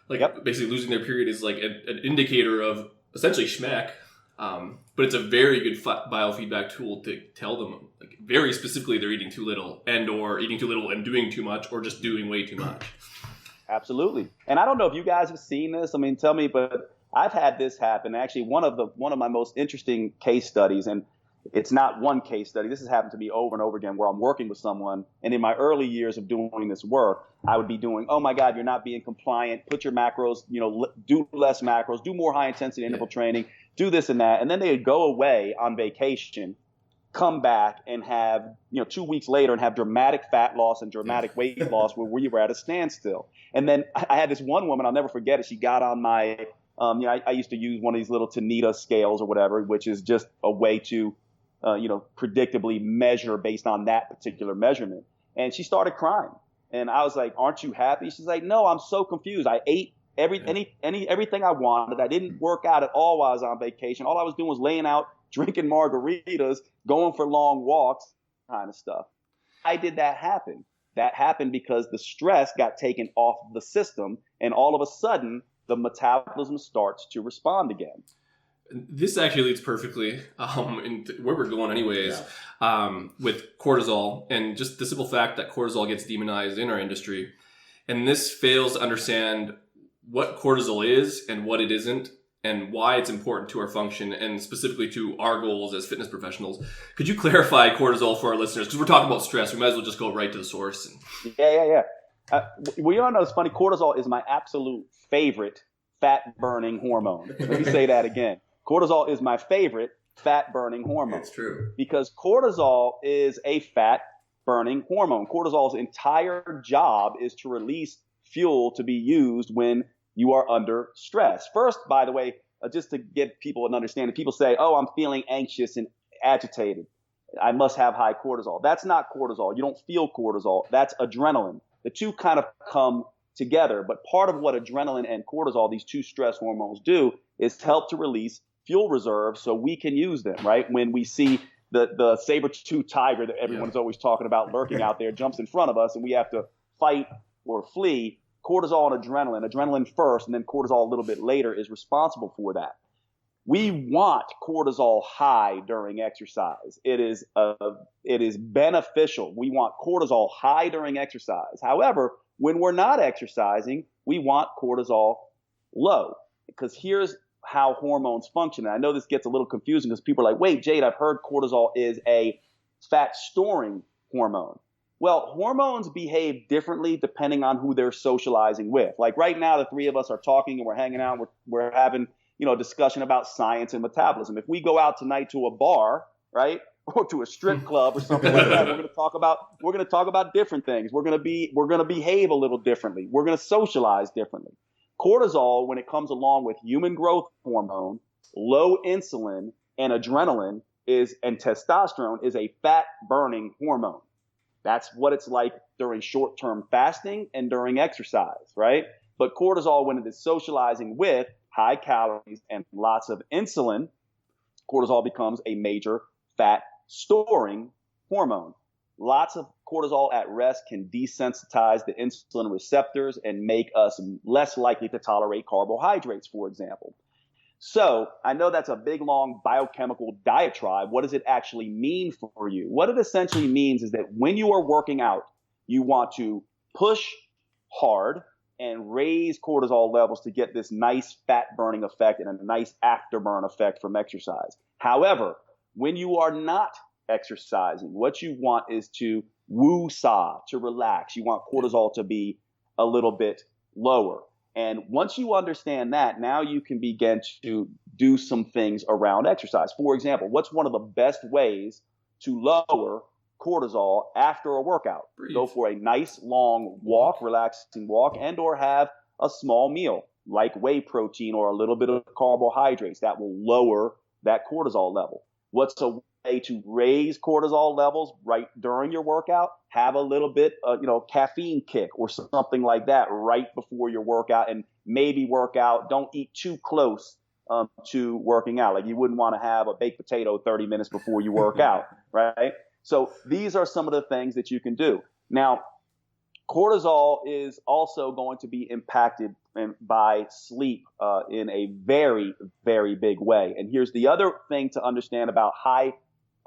Like basically losing their period is like an indicator of essentially schmeck. But it's a very good biofeedback tool to tell them, like, very specifically, they're eating too little or eating too little and doing too much or just doing way too much. Absolutely. And I don't know if you guys have seen this. I mean, tell me, but I've had this happen. Actually, one of my most interesting case studies, and it's not one case study. This has happened to me over and over again, where I'm working with someone, and in my early years of doing this work, I would be doing, oh my God, you're not being compliant. Put your macros, do less macros, do more high intensity interval training, do this and that. And then they would go away on vacation, come back and have, 2 weeks later and have dramatic fat loss and dramatic weight loss where we were at a standstill. And then I had this one woman, I'll never forget it. She got on my, I used to use one of these little Teta scales or whatever, which is just a way to, predictably measure based on that particular measurement. And she started crying. And I was like, aren't you happy? She's like, no, I'm so confused. I ate everything I wanted. I didn't work out at all while I was on vacation. All I was doing was laying out, drinking margaritas, going for long walks, kind of stuff. Why did that happen? That happened because the stress got taken off the system, and all of a sudden, the metabolism starts to respond again. This actually leads perfectly into where we're going anyways, with cortisol and just the simple fact that cortisol gets demonized in our industry. And this fails to understand what cortisol is and what it isn't and why it's important to our function and specifically to our goals as fitness professionals. Could you clarify cortisol for our listeners? Because we're talking about stress. We might as well just go right to the source. Yeah. We all know it's funny. Cortisol is my absolute favorite fat-burning hormone. Let me say that again. Cortisol is my favorite fat-burning hormone. It's true. Because cortisol is a fat-burning hormone. Cortisol's entire job is to release fuel to be used when you are under stress. First, by the way, just to give people an understanding, people say, oh, I'm feeling anxious and agitated. I must have high cortisol. That's not cortisol. You don't feel cortisol. That's adrenaline. The two kind of come together. But part of what adrenaline and cortisol, these two stress hormones, do is help to release fuel reserves so we can use them, right? When we see the saber-tooth tiger that everyone's always talking about lurking out there jumps in front of us and we have to fight or flee, cortisol and adrenaline first and then cortisol a little bit later is responsible for that. We want cortisol high during exercise. It is beneficial. We want cortisol high during exercise. However, when we're not exercising, we want cortisol low, because here's how hormones function. And I know this gets a little confusing because people are like, wait, Jade, I've heard cortisol is a fat storing hormone. Well, hormones behave differently depending on who they're socializing with. Like right now, the three of us are talking and we're hanging out. We're having, a discussion about science and metabolism. If we go out tonight to a bar, right, or to a strip club or something like that, we're going to talk about different things. We're going to behave a little differently. We're going to socialize differently. Cortisol, when it comes along with human growth hormone, low insulin, and adrenaline and testosterone, is a fat burning hormone. That's what it's like during short-term fasting and during exercise, right? But cortisol, when it is socializing with high calories and lots of insulin, cortisol becomes a major fat storing hormone. Lots of cortisol at rest can desensitize the insulin receptors and make us less likely to tolerate carbohydrates, for example. So I know that's a big, long biochemical diatribe. What does it actually mean for you? What it essentially means is that when you are working out, you want to push hard and raise cortisol levels to get this nice fat burning effect and a nice afterburn effect from exercise. However, when you are not exercising, what you want is to woo-saw, to relax. You want cortisol to be a little bit lower. And once you understand that, now you can begin to do some things around exercise. For example, what's one of the best ways to lower cortisol after a workout? Breathe. Go for a nice long walk, relaxing walk, and or have a small meal like whey protein or a little bit of carbohydrates that will lower that cortisol level. What's a way to raise cortisol levels right during your workout? Have a little bit, caffeine kick or something like that right before your workout, and maybe work out. Don't eat too close to working out. Like you wouldn't want to have a baked potato 30 minutes before you work out, right? So these are some of the things that you can do. Now, cortisol is also going to be impacted by sleep in a very, very big way. And here's the other thing to understand about high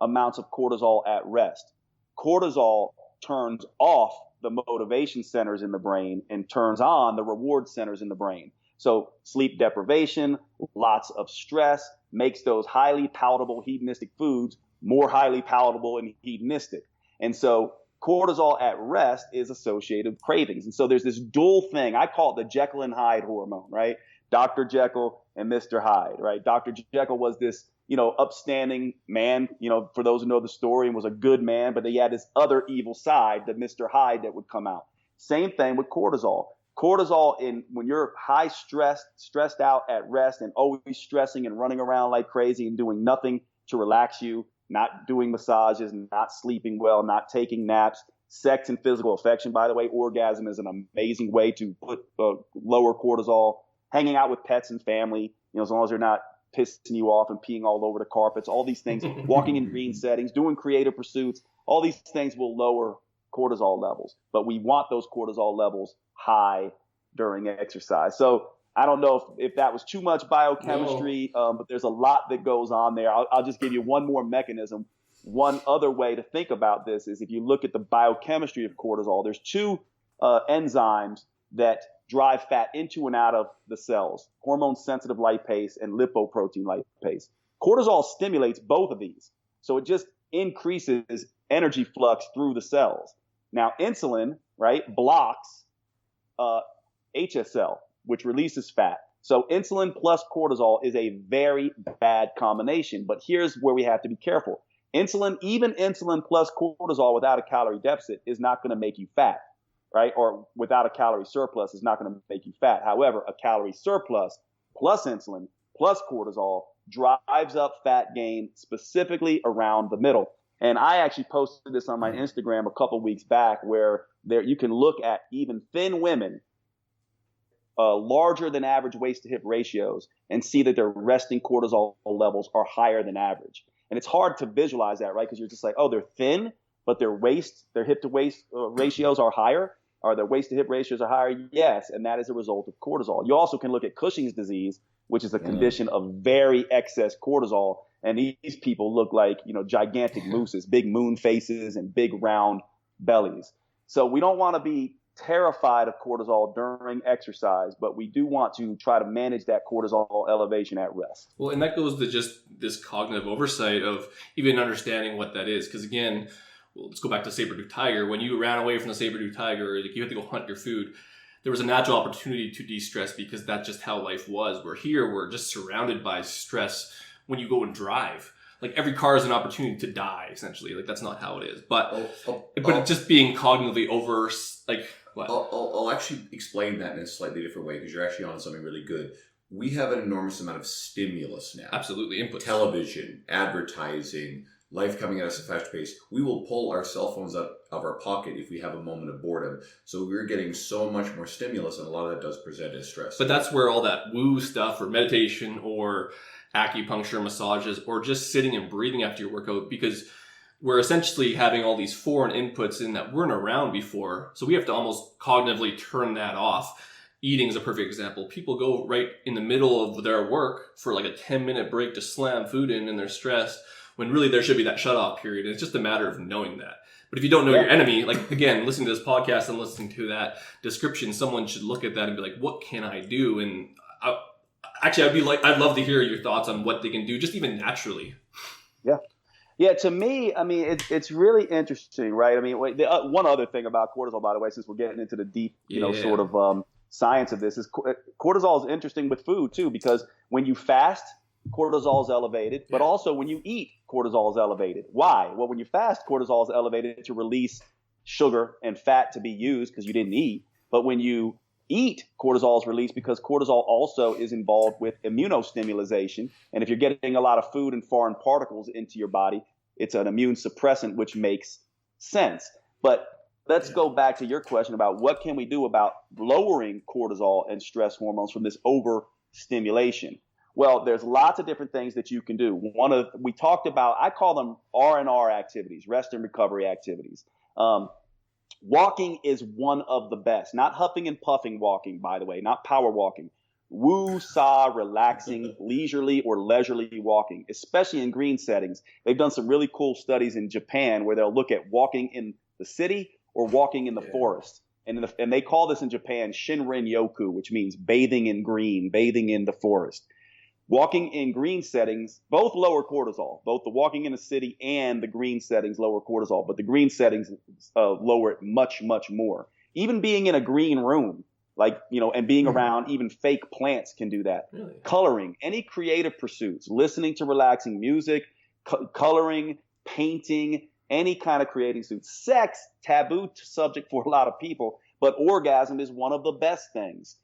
amounts of cortisol at rest. Cortisol turns off the motivation centers in the brain and turns on the reward centers in the brain. So sleep deprivation, lots of stress makes those highly palatable hedonistic foods more highly palatable and hedonistic. And so cortisol at rest is associated with cravings. And so there's this dual thing. I call it the Jekyll and Hyde hormone, right? Dr. Jekyll and Mr. Hyde, right? Dr. Jekyll was this, upstanding man, for those who know the story, and was a good man, but he had this other evil side, the Mr. Hyde, that would come out. Same thing with cortisol. Cortisol, when you're high stressed out at rest and always stressing and running around like crazy and doing nothing to relax you, not doing massages, not sleeping well, not taking naps, sex and physical affection. By the way, orgasm is an amazing way to lower cortisol. Hanging out with pets and family, as long as they're not pissing you off and peeing all over the carpets, all these things, walking in green settings, doing creative pursuits, all these things will lower cortisol levels. But we want those cortisol levels high during exercise. So I don't know if that was too much biochemistry, but there's a lot that goes on there. I'll just give you one more mechanism. One other way to think about this is if you look at the biochemistry of cortisol, there's two enzymes that drive fat into and out of the cells: hormone-sensitive lipase and lipoprotein lipase. Cortisol stimulates both of these, so it just increases energy flux through the cells. Now, insulin, right, blocks HSL, which releases fat. So insulin plus cortisol is a very bad combination. But here's where we have to be careful. Even insulin plus cortisol without a calorie deficit is not going to make you fat, right? Or without a calorie surplus is not going to make you fat. However, a calorie surplus plus insulin plus cortisol drives up fat gain specifically around the middle. And I actually posted this on my Instagram a couple weeks back, where you can look at even thin women, larger than average waist to hip ratios, and see that their resting cortisol levels are higher than average. And it's hard to visualize that, right? Because you're just like, oh, they're thin, but their hip to waist ratios are higher, or their waist to hip ratios are higher. Yes, and that is a result of cortisol. You also can look at Cushing's disease, which is a condition of very excess cortisol. And these people look like, gigantic mooses, big moon faces and big round bellies. So we don't want to be terrified of cortisol during exercise, but we do want to try to manage that cortisol elevation at rest. Well, and that goes to just this cognitive oversight of even understanding what that is. Because again, let's go back to saber-tooth tiger. When you ran away from the saber-tooth tiger, like you had to go hunt your food, there was a natural opportunity to de-stress because that's just how life was. Where here, we're just surrounded by stress when you go and drive. Like every car is an opportunity to die, essentially. Like that's not how it is. But it's just being cognitively over, like what? I'll actually explain that in a slightly different way because you're actually on something really good. We have an enormous amount of stimulus now. Absolutely, input. Television, advertising, life coming at us at a fast pace. We will pull our cell phones out of our pocket if we have a moment of boredom. So we're getting so much more stimulus, and a lot of that does present as stress. But that's where all that woo stuff or meditation or acupuncture, massages, or just sitting and breathing after your workout, because we're essentially having all these foreign inputs in that weren't around before. So we have to almost cognitively turn that off. Eating is a perfect example. People go right in the middle of their work for like a 10-minute break to slam food in and they're stressed, when really there should be that shut-off period. And it's just a matter of knowing that. But if you don't know your enemy, like again, listening to this podcast and listening to that description, someone should look at that and be like, what can I do? And I'd love to hear your thoughts on what they can do, just even naturally. Yeah, to me, I mean, it's really interesting, right? I mean, one other thing about cortisol, by the way, since we're getting into the deep, sort of science of this, is cortisol is interesting with food too, because when you fast, cortisol is elevated, but also when you eat, cortisol is elevated. Why? Well, when you fast, cortisol is elevated to release sugar and fat to be used because you didn't eat. But when you eat, cortisol is released because cortisol also is involved with immunostimulation. And if you're getting a lot of food and foreign particles into your body, it's an immune suppressant, which makes sense. But let's go back to your question about what can we do about lowering cortisol and stress hormones from this overstimulation. Well, there's lots of different things that you can do. We talked about, I call them R&R activities, rest and recovery activities. Walking is one of the best. Not huffing and puffing walking, by the way, not power walking. Woo-saw, relaxing, leisurely or leisurely walking, especially in green settings. They've done some really cool studies in Japan where they'll look at walking in the city or walking in the forest. And they call this in Japan Shinrin-yoku, which means bathing in green, bathing in the forest. Walking in green settings, both lower cortisol. Both the walking in the city and the green settings lower cortisol, but the green settings lower it much, much more. Even being in a green room, and being around even fake plants can do that. Really? Coloring, any creative pursuits, listening to relaxing music, coloring, painting, any kind of creating suits. Sex, taboo subject for a lot of people, but orgasm is one of the best things.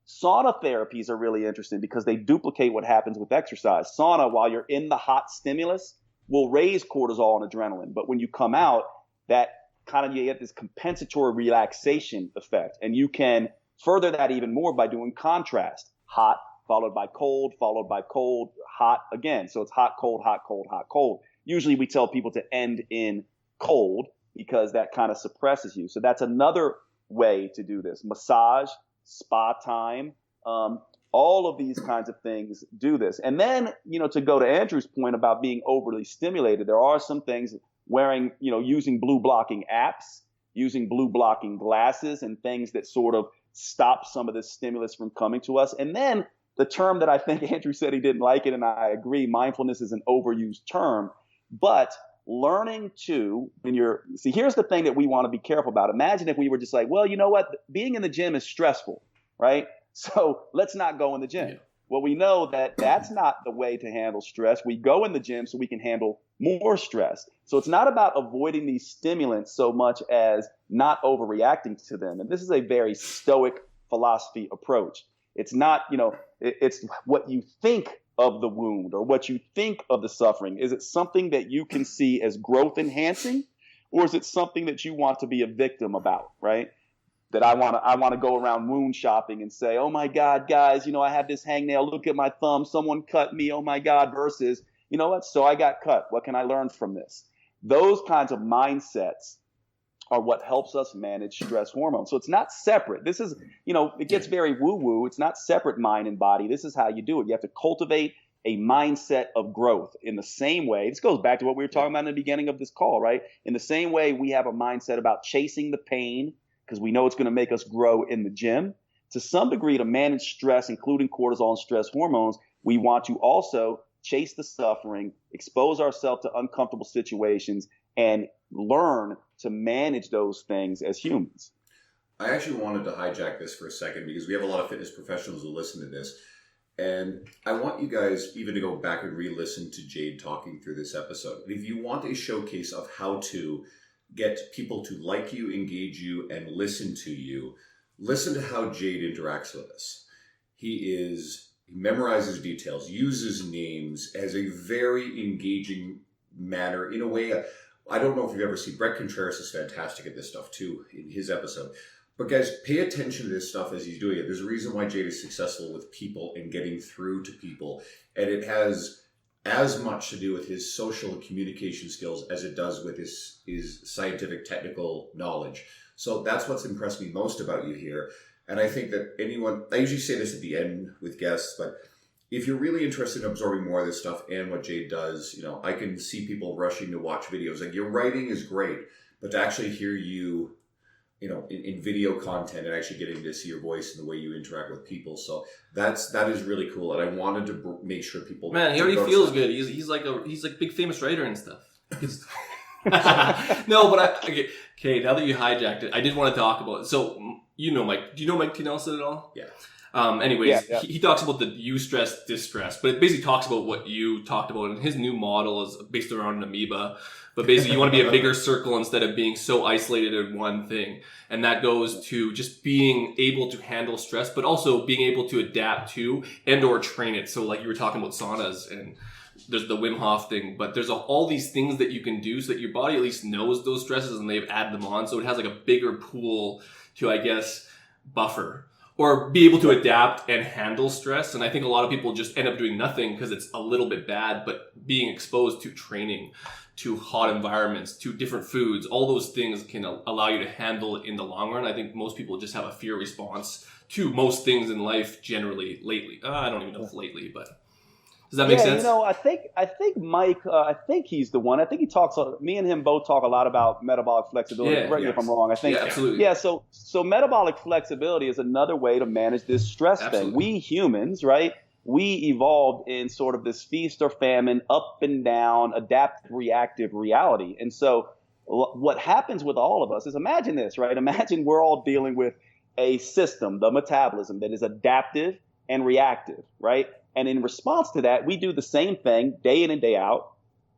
Sauna therapies are really interesting because they duplicate what happens with exercise. Sauna, while you're in the hot stimulus, will raise cortisol and adrenaline. But when you come out, that you get this compensatory relaxation effect. And you can further that even more by doing contrast. Hot, followed by cold, hot again. So it's hot, cold, hot, cold, hot, cold. Usually we tell people to end in cold because that kind of suppresses you. So that's another way to do this. Massage, spa time, all of these kinds of things do this. And then, to go to Andrew's point about being overly stimulated, there are some things using blue blocking apps, using blue blocking glasses and things that sort of stop some of this stimulus from coming to us. And then the term that I think Andrew said he didn't like it, and I agree, mindfulness is an overused term, but learning to, here's the thing that we want to be careful about. Imagine if we were just like, well, you know what? Being in the gym is stressful, right? So let's not go in the gym. Yeah. Well, we know that that's not the way to handle stress. We go in the gym so we can handle more stress. So it's not about avoiding these stimulants so much as not overreacting to them. And this is a very stoic philosophy approach. It's not, it's what you think of the wound or what you think of the suffering. Is it something that you can see as growth enhancing, or is it something that you want to be a victim about, right? That I want to go around wound shopping and say, oh my God, guys, I have this hangnail. Look at my thumb. Someone cut me. Oh my God. Versus, you know what? So I got cut. What can I learn from this? Those kinds of mindsets are what helps us manage stress hormones. So it's not separate. This is, it gets very woo-woo. It's not separate mind and body. This is how you do it. You have to cultivate a mindset of growth in the same way. This goes back to what we were talking about in the beginning of this call, right? In the same way we have a mindset about chasing the pain because we know it's going to make us grow in the gym. To some degree, to manage stress, including cortisol and stress hormones, we want to also chase the suffering, expose ourselves to uncomfortable situations, and learn to manage those things as humans. I actually wanted to hijack this for a second because we have a lot of fitness professionals who listen to this. And I want you guys even to go back and re-listen to Jade talking through this episode. If you want a showcase of how to get people to like you, engage you, and listen to you, listen to how Jade interacts with us. He memorizes details, uses names, has a very engaging manner in a way. I don't know if you've ever seen, Brett Contreras is fantastic at this stuff too in his episode. But guys, pay attention to this stuff as he's doing it. There's a reason why Jade is successful with people and getting through to people. And it has as much to do with his social and communication skills as it does with his scientific technical knowledge. So that's what's impressed me most about you here. And I think that I usually say this at the end with guests, but if you're really interested in absorbing more of this stuff and what Jade does, I can see people rushing to watch videos. Like, your writing is great, but to actually hear you, in video content and actually getting to see your voice and the way you interact with people. So that is really cool. And I wanted to make sure people... Man, he already feels good. He's like big famous writer and stuff. No, but okay, now that you hijacked it, I did want to talk about it. So, Mike. Do you know Mike T. Nelson at all? Yeah. Anyways, yeah. He talks about the eustress, distress, but it basically talks about what you talked about. And his new model is based around an amoeba. But basically, you want to be a bigger circle instead of being so isolated in one thing. And that goes to just being able to handle stress, but also being able to adapt to and or train it. So like you were talking about saunas, and there's the Wim Hof thing, but there's all these things that you can do so that your body at least knows those stresses and they've added them on. So it has like a bigger pool to, I guess, buffer or be able to adapt and handle stress. And I think a lot of people just end up doing nothing because it's a little bit bad, but being exposed to training, to hot environments, to different foods, all those things can allow you to handle it in the long run. I think most people just have a fear response to most things in life generally lately. I don't even know if lately, but does that make sense? I think Mike, I think he's the one. I think he talks, me and him both talk a lot about metabolic flexibility. Correct me if I'm wrong. I think, absolutely. Yeah, so metabolic flexibility is another way to manage this stress thing. We humans, right? We evolved in sort of this feast or famine, up and down, adaptive, reactive reality. And so what happens with all of us is, imagine this, right? Imagine we're all dealing with a system, the metabolism, that is adaptive and reactive, right? And in response to that, we do the same thing day in and day out,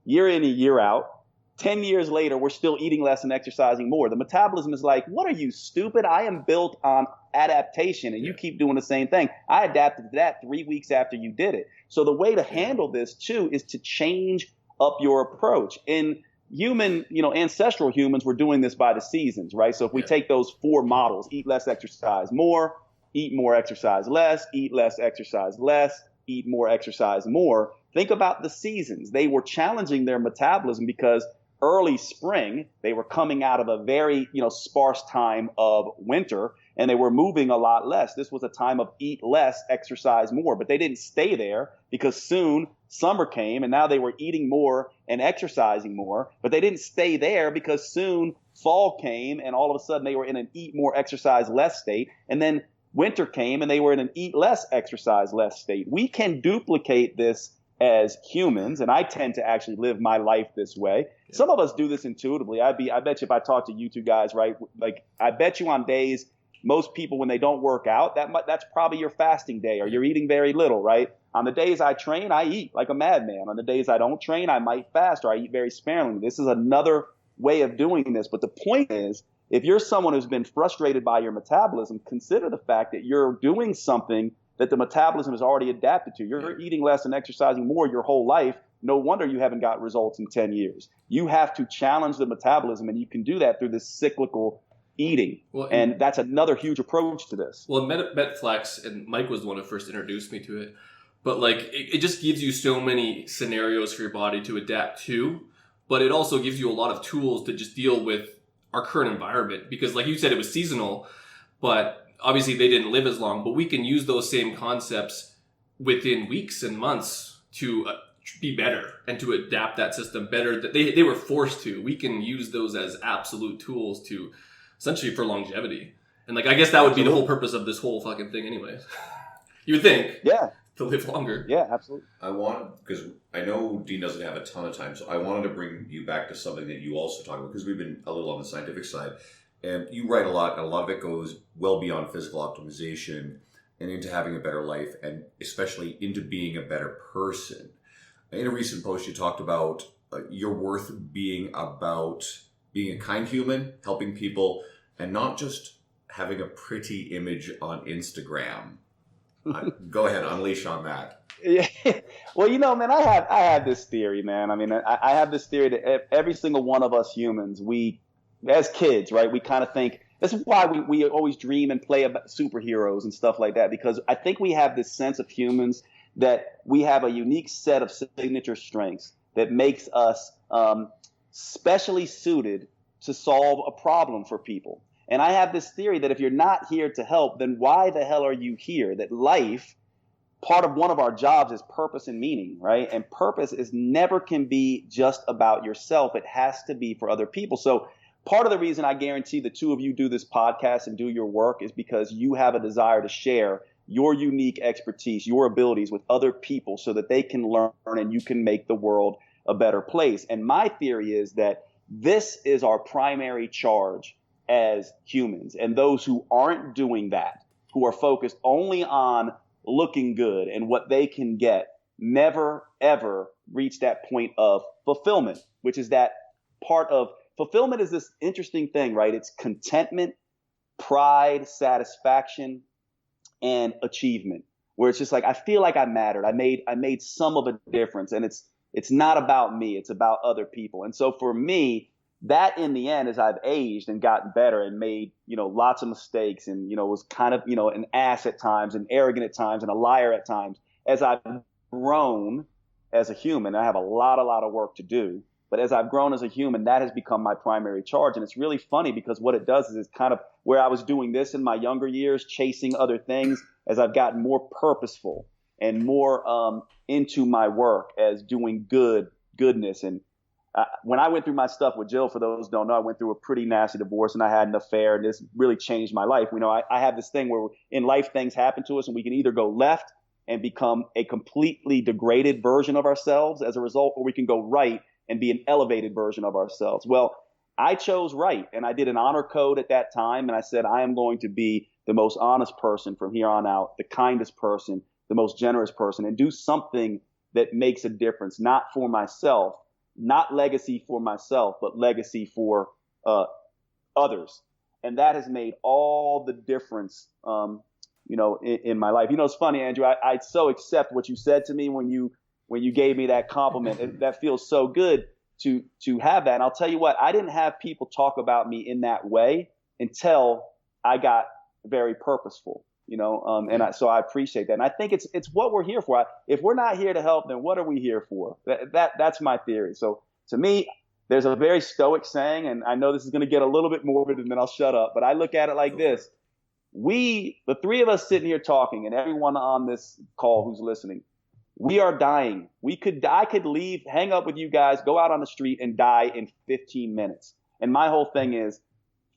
year in and year out. 10 years later, we're still eating less and exercising more. The metabolism is like, what are you, stupid? I am built on adaptation, and you keep doing the same thing. I adapted to that 3 weeks after you did it. So the way to handle this, too, is to change up your approach. In human, ancestral humans were doing this by the seasons, right? So if we take those 4 models, eat less, exercise more, eat more, exercise less, eat less, exercise less, eat more, exercise more. Think about the seasons. They were challenging their metabolism because early spring, they were coming out of a very, sparse time of winter, and they were moving a lot less. This was a time of eat less, exercise more, but they didn't stay there because soon summer came and now they were eating more and exercising more, but they didn't stay there because soon fall came and all of a sudden they were in an eat more, exercise less state. And then winter came and they were in an eat less, exercise less state. We can duplicate this as humans, and I tend to actually live my life this way. Yeah. Some of us do this intuitively. I bet you if I talk to you two guys, right, like I bet you on days, most people when they don't work out, that's probably your fasting day or you're eating very little, right? On the days I train, I eat like a madman. On the days I don't train, I might fast or I eat very sparingly. This is another way of doing this. But the point is, if you're someone who's been frustrated by your metabolism, consider the fact that you're doing something that the metabolism is already adapted to. You're eating less and exercising more your whole life. No wonder you haven't got results in 10 years. You have to challenge the metabolism, and you can do that through this cyclical eating. And that's another huge approach to this. Well, MetFlex, and Mike was the one who first introduced me to it, but like it just gives you so many scenarios for your body to adapt to, but it also gives you a lot of tools to just deal with our current environment. Because like you said, it was seasonal, but obviously they didn't live as long, but we can use those same concepts within weeks and months to be better and to adapt that system better. They were forced to. We can use those as absolute tools to essentially for longevity. And like, I guess that would be the whole purpose of this whole fucking thing anyways. You would think. Yeah. To live longer. Yeah, absolutely. Because I know Dean doesn't have a ton of time, so I wanted to bring you back to something that you also talk about, because we've been a little on the scientific side. And you write a lot, and a lot of it goes well beyond physical optimization and into having a better life, and especially into being a better person. In a recent post, you talked about your worth being about being a kind human, helping people, and not just having a pretty image on Instagram. Go ahead, unleash on that. Yeah. Well, man, I have this theory, man. I mean, I have this theory that every single one of us humans, we, as kids, right, we kind of think, this is why we always dream and play about superheroes and stuff like that, because I think we have this sense of humans that we have a unique set of signature strengths that makes us specially suited to solve a problem for people. And I have this theory that if you're not here to help, then why the hell are you here? That life, part of one of our jobs is purpose and meaning, right? And purpose never can be just about yourself. It has to be for other people. So part of the reason I guarantee the two of you do this podcast and do your work is because you have a desire to share your unique expertise, your abilities with other people so that they can learn and you can make the world a better place. And my theory is that this is our primary charge as humans. And those who aren't doing that, who are focused only on looking good and what they can get, never, ever reach that point of fulfillment, which is that part of fulfillment is this interesting thing, right? It's contentment, pride, satisfaction, and achievement, where it's just like, I feel like I mattered. I made some of a difference, and it's not about me. It's about other people. And so for me, that in the end, as I've aged and gotten better and made, lots of mistakes and, was kind of, an ass at times and arrogant at times and a liar at times, as I've grown as a human, I have a lot of work to do. But as I've grown as a human, that has become my primary charge. And it's really funny because what it does is it's kind of where I was doing this in my younger years, chasing other things, as I've gotten more purposeful and more into my work as doing goodness. And when I went through my stuff with Jill, for those who don't know, I went through a pretty nasty divorce and I had an affair, and this really changed my life. I have this thing where in life things happen to us and we can either go left and become a completely degraded version of ourselves as a result, or we can go right and be an elevated version of ourselves. Well, I chose right, and I did an honor code at that time, and I said, I am going to be the most honest person from here on out, the kindest person, the most generous person, and do something that makes a difference, not for myself, not legacy for myself, but legacy for others. And that has made all the difference, in my life. It's funny, Andrew, I so accept what you said to me when you gave me that compliment. That feels so good to have that. And I'll tell you what, I didn't have people talk about me in that way until I got very purposeful, so I appreciate that. And I think it's what we're here for. If we're not here to help, then what are we here for? That's my theory. So to me, there's a very stoic saying, and I know this is going to get a little bit morbid and then I'll shut up, but I look at it like this. The three of us sitting here talking, and everyone on this call who's listening, we are dying. I could leave, hang up with you guys, go out on the street and die in 15 minutes. And my whole thing is,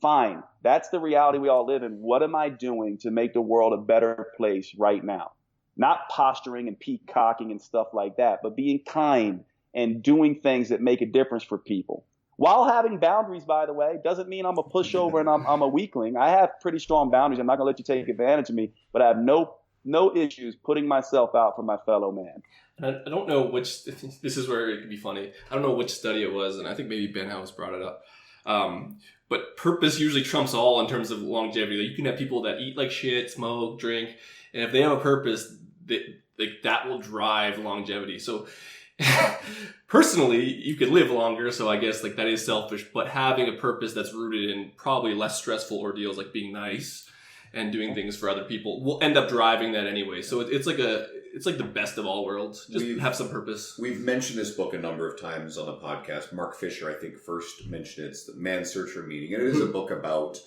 fine, that's the reality we all live in. What am I doing to make the world a better place right now? Not posturing and peacocking and stuff like that, but being kind and doing things that make a difference for people. While having boundaries, by the way, doesn't mean I'm a pushover and I'm a weakling. I have pretty strong boundaries. I'm not going to let you take advantage of me, but I have no issues putting myself out for my fellow man. And I don't know which, this is where it could be funny. I don't know which study it was, and I think maybe Ben House brought it up. But purpose usually trumps all in terms of longevity. Like, you can have people that eat like shit, smoke, drink, and if they have a purpose, that will drive longevity. So personally, you could live longer, so I guess that is selfish, but having a purpose that's rooted in probably less stressful ordeals, like being nice and doing things for other people, will end up driving that anyway. So it's like the best of all worlds. Just have some purpose. We've mentioned this book a number of times on the podcast. Mark Fisher, I think, first mentioned it. It's The Man's Search for Meaning. And it is a book about,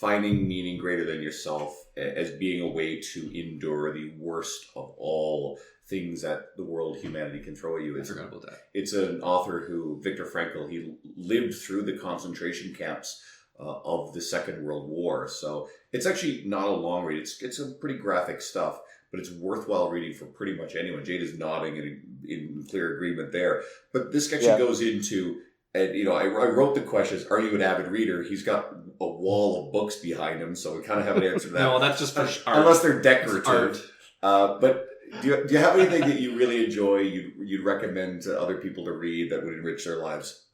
finding meaning greater than yourself as being a way to endure the worst of all things that the world, humanity can throw at you. I forgot about that. It's an author Viktor Frankl, he lived through the concentration camps of the Second World War. So it's actually not a long read. It's some pretty graphic stuff, but it's worthwhile reading for pretty much anyone. Jade is nodding in clear agreement there. But this actually goes into, and I wrote the questions, are you an avid reader? He's got a wall of books behind him, so we kind of have an answer to that. No, that's just for art. Unless they're decorative. But do you have anything that you really enjoy, you'd recommend to other people to read that would enrich their lives?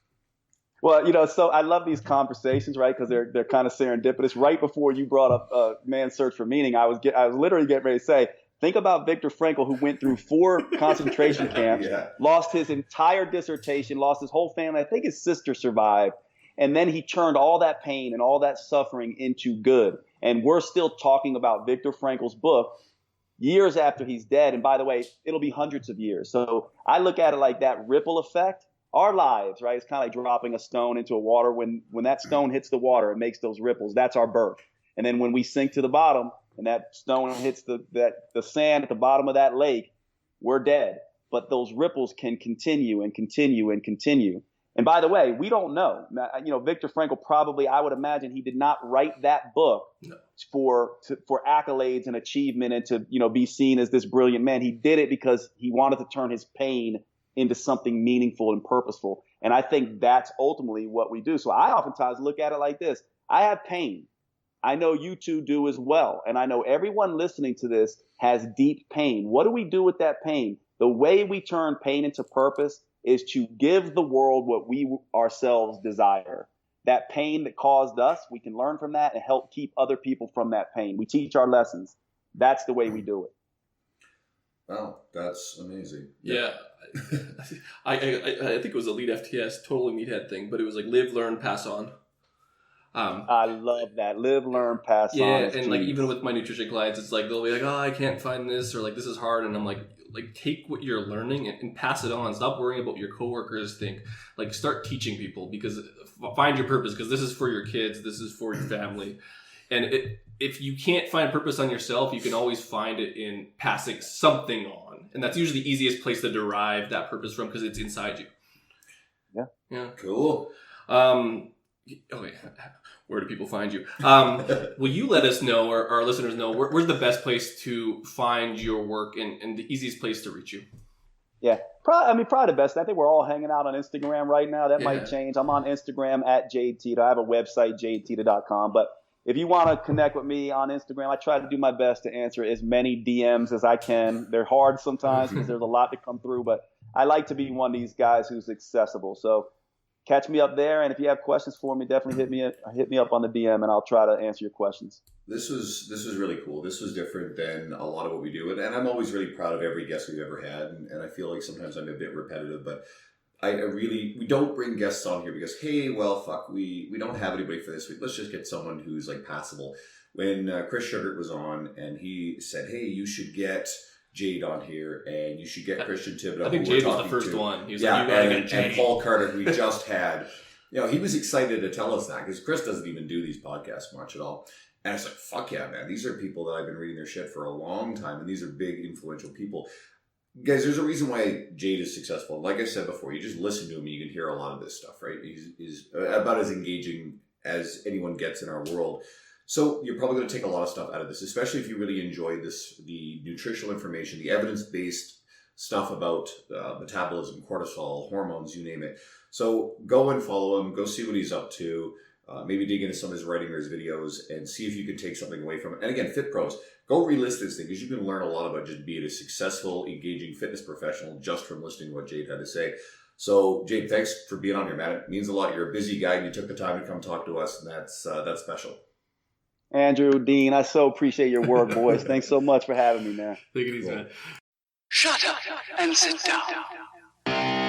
Well, so I love these conversations, right? Because they're kind of serendipitous. Right before you brought up Man's Search for Meaning, I was literally getting ready to say, think about Viktor Frankl, who went through 4 concentration camps, lost his entire dissertation, lost his whole family. I think his sister survived. And then he turned all that pain and all that suffering into good. And we're still talking about Viktor Frankl's book years after he's dead. And by the way, it'll be hundreds of years. So I look at it like that ripple effect. Our lives, right? It's kind of like dropping a stone into a water. When that stone hits the water, it makes those ripples. That's our birth. And then when we sink to the bottom and that stone hits the sand at the bottom of that lake, we're dead. But those ripples can continue and continue and continue. And by the way, we don't know. Viktor Frankl probably, I would imagine, he did not write that book for accolades and achievement and to be seen as this brilliant man. He did it because he wanted to turn his pain into something meaningful and purposeful. And I think that's ultimately what we do. So I oftentimes look at it like this. I have pain. I know you two do as well. And I know everyone listening to this has deep pain. What do we do with that pain? The way we turn pain into purpose is to give the world what we ourselves desire. That pain that caused us, we can learn from that and help keep other people from that pain. We teach our lessons. That's the way we do it. Wow, that's amazing. Yeah. I think it was a Lead FTS, totally meathead thing, but it was like live, learn, pass on. I love that. Live, learn, pass on. Yeah, and like even with my nutrition clients, it's like they'll be like, oh, I can't find this, or like this is hard, and I'm like take what you're learning and pass it on. Stop worrying about what your coworkers think. Like start teaching people, because find your purpose, because this is for your kids, this is for your family. And if you can't find purpose on yourself, you can always find it in passing something on. And that's usually the easiest place to derive that purpose from, because it's inside you. Yeah. Cool. Okay. Where do people find you? Will you let us know, or our listeners know, where's the best place to find your work and the easiest place to reach you? Yeah, probably the best. I think we're all hanging out on Instagram right now. That might change. I'm on Instagram at Jade Teta. I have a website, jadeteta.com. But if you want to connect with me on Instagram, I try to do my best to answer as many DMs as I can. They're hard sometimes because there's a lot to come through, but I like to be one of these guys who's accessible. So catch me up there, and if you have questions for me, definitely hit me up on the DM, and I'll try to answer your questions. This was really cool. This was different than a lot of what we do, and I'm always really proud of every guest we've ever had, and I feel like sometimes I'm a bit repetitive, but we don't bring guests on here because, hey, well, fuck, we don't have anybody for this week. Let's just get someone who's like passable. When Chris Sugart was on, and he said, hey, you should get Jade on here, and you should get Christian Thibodeau. I think Jade was the first one. He was like, you gotta get Jade. And Paul Carter, who we just had. He was excited to tell us that, because Chris doesn't even do these podcasts much at all. And I was like, fuck yeah, man. These are people that I've been reading their shit for a long time, and these are big, influential people. Guys, there's a reason why Jade is successful. Like I said before, you just listen to him, and you can hear a lot of this stuff, right? He's about as engaging as anyone gets in our world. So you're probably going to take a lot of stuff out of this, especially if you really enjoy the nutritional information, the evidence-based stuff about metabolism, cortisol, hormones, you name it. So go and follow him. Go see what he's up to. Maybe dig into some of his writing or his videos and see if you can take something away from it. And again, Fit Pros, go relist this thing, because you can learn a lot about just being a successful, engaging fitness professional just from listening to what Jade had to say. So, Jade, thanks for being on here, man. It means a lot. You're a busy guy, and you took the time to come talk to us, and that's special. Andrew, Dean, I so appreciate your work, boys. Thanks so much for having me, man. Take it easy, man. Shut up and sit down.